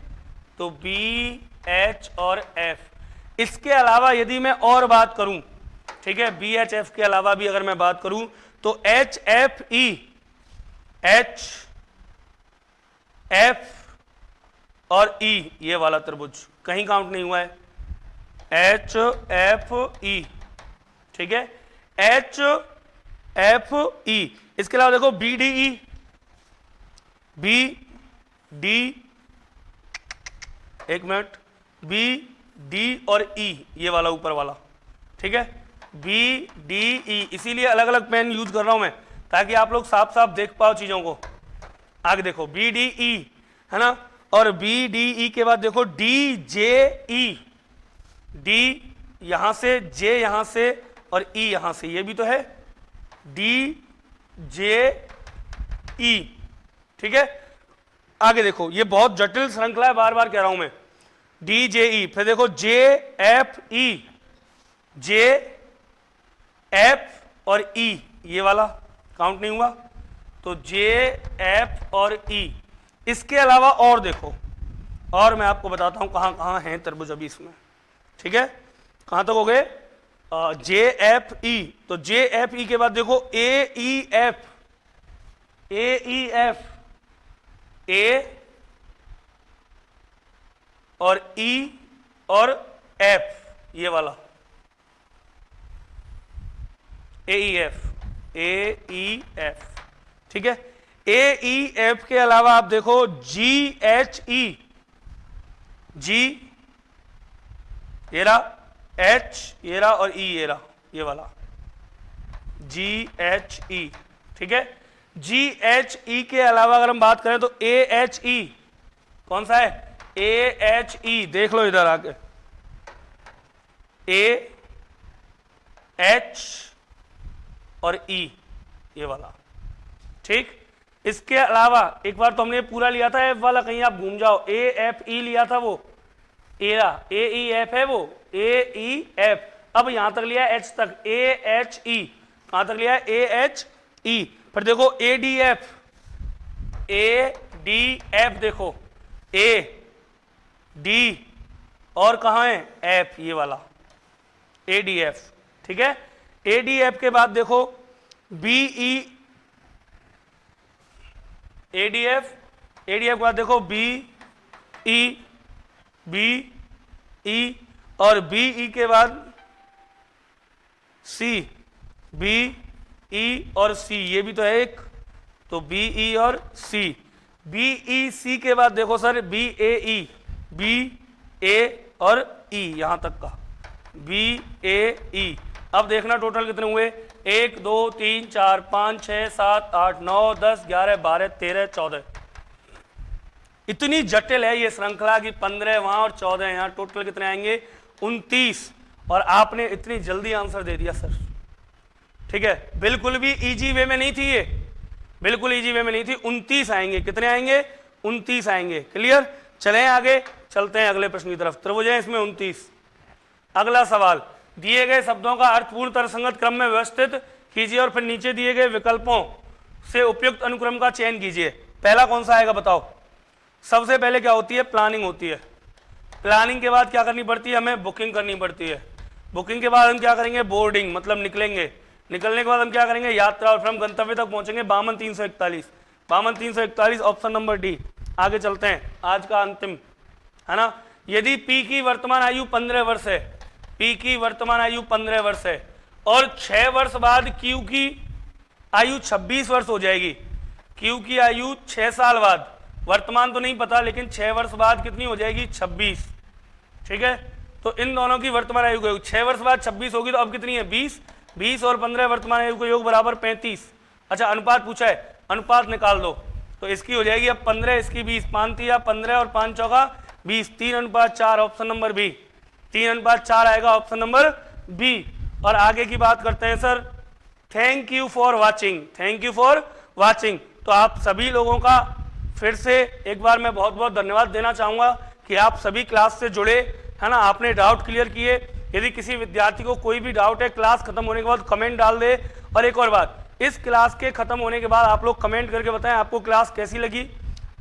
तो बी एच और एफ। इसके अलावा यदि मैं और बात करूं, ठीक है, बी एच एफ के अलावा भी अगर मैं बात करूं तो H F E, H F और ई, ये वाला त्रिभुज कहीं काउंट नहीं हुआ है, एच एफ ई, ठीक है, एच एफ ई। इसके अलावा देखो B D E, B D, एक मिनट, बी डी और ई, ये वाला ऊपर वाला, ठीक है, बी डी ई। इसीलिए अलग अलग पेन यूज कर रहा हूं मैं ताकि आप लोग साफ साफ देख पाओ चीजों को। आगे देखो बी डी ई, है ना, और बी डी ई के बाद देखो डी जे ई, डी यहां से, जे यहां से और ई यहां से, ये भी तो है डी जे ई, ठीक है। आगे देखो ये बहुत जटिल श्रृंखला है, बार बार कह रहा हूं मैं, डी जे ई, फिर देखो जे एफ ई, जे एफ और ई, ये वाला काउंट नहीं हुआ, तो जे एफ और ई। इसके अलावा और देखो, और मैं आपको बताता हूं कहां कहां हैं त्रिभुज अभी इसमें, ठीक है। कहां तक हो गए, जे एफ ई, तो जे एफ ई के बाद देखो ए ई एफ, ए ई एफ, ए और ई और एफ, ये वाला ए ई एफ, ए ई एफ, ठीक है। ए ई एफ के अलावा आप देखो जी एच ई, जी ये रहा, एच ये रहा और ई ये रहा, ये वाला जी एच ई, ठीक है। जी एच ई के अलावा अगर हम बात करें तो ए एच ई, कौन सा है, ए एच ई, देख लो इधर आके, ए एच और ई, ये वाला, ठीक। इसके अलावा एक बार तो हमने पूरा लिया था एफ वाला, कहीं आप घूम जाओ, ए एफ ई लिया था, वो एरा ए ई एफ है, वो ए ई एफ। अब यहां तक लिया एच तक, ए एच ई, कहां तक लिया, ए एच ई। फिर देखो ए D F, A D F, देखो ए डी और कहां है एफ, ये वाला ए डी एफ, ठीक है। ए डी एफ के बाद देखो B E, A D F, A D F के बाद देखो बी ई, बी ई और बी ई के बाद सी, बी ई और सी, ये भी तो है एक, तो बी ई और सी। बी ई सी के बाद देखो सर बी ए ई, बी ए और ई, यहां तक का बी ए ई। अब देखना टोटल कितने हुए, 1 2 3 4 5 6 7 8 9 10 11 12 13 14। इतनी जटिल है ये श्रृंखला की 15 वहां और 14 यहां, टोटल कितने आएंगे 29। और आपने इतनी जल्दी आंसर दे दिया सर, ठीक है। बिल्कुल भी इजी वे में नहीं थी ये, बिल्कुल इजी वे में नहीं थी। 29 आएंगे, कितने आएंगे 29 आएंगे। क्लियर, चलें आगे, चलते हैं अगले प्रश्न की तरफ। त्रिभुज है इसमें 29। अगला सवाल, दिए गए शब्दों का अर्थपूर्ण तर्कसंगत क्रम में व्यवस्थित कीजिए और फिर नीचे दिए गए विकल्पों से उपयुक्त अनुक्रम का चयन कीजिए। पहला कौन सा आएगा बताओ। सबसे पहले क्या होती है, प्लानिंग होती है। प्लानिंग के बाद क्या करनी पड़ती है, हमें बुकिंग करनी पड़ती है। बुकिंग के बाद हम क्या करेंगे, बोर्डिंग, मतलब निकलेंगे। निकलने के बाद हम क्या करेंगे, यात्रा, और फिर हम गंतव्य तक पहुंचेंगे। 52 341 ऑप्शन नंबर डी। आगे चलते हैं, आज का अंतिम है ना। यदि पी की वर्तमान आयु 15 वर्ष है, पी की वर्तमान आयु 15 वर्ष है और 6 वर्ष बाद क्यू की आयु 26 वर्ष हो जाएगी। क्यू की आयु 6 साल बाद, वर्तमान तो नहीं पता, लेकिन 6 वर्ष बाद कितनी हो जाएगी 26, ठीक है। तो इन दोनों की वर्तमान आयु का 6 वर्ष बाद 26 होगी, तो अब कितनी है 20। 20 और 15 वर्तमान आयु का योग बराबर 35। अच्छा अनुपात पूछा है, अनुपात निकाल दो, तो इसकी हो जाएगी अब 15, इसकी 20, 5 या 15 और 5 चौका 20, 3:4 ऑप्शन नंबर बी। 3:4 आएगा ऑप्शन नंबर बी। और आगे की बात करते हैं sir. Thank you for watching, thank you for watching. तो आप सभी लोगों का फिर से एक बार मैं बहुत बहुत धन्यवाद देना चाहूंगा कि आप सभी क्लास से जुड़े, है ना, आपने डाउट क्लियर किए। यदि किसी विद्यार्थी को कोई भी डाउट है, क्लास खत्म होने के बाद कमेंट डाल दे। और एक और बात, इस क्लास के खत्म होने के बाद आप लोग कमेंट करके बताएं आपको क्लास कैसी लगी।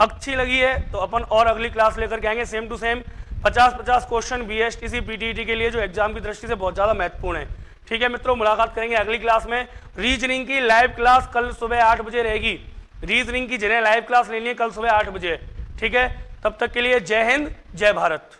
अच्छी लगी है तो अपन और अगली क्लास लेकर के आएंगे, same to same 50-50 question BSTC PTET के लिए, जो एग्जाम की दृष्टि से बहुत ज़्यादा महत्वपूर्ण है। ठीक है मित्रों, मुलाकात करेंगे अगली क्लास में। रीजनिंग की लाइव क्लास कल सुबह 8 बजे रहेगी। रीजनिंग की जिन्हें लाइव क्लास लेनी है कल सुबह 8 बजे, ठीक है। तब तक के लिए जय हिंद, जय भारत।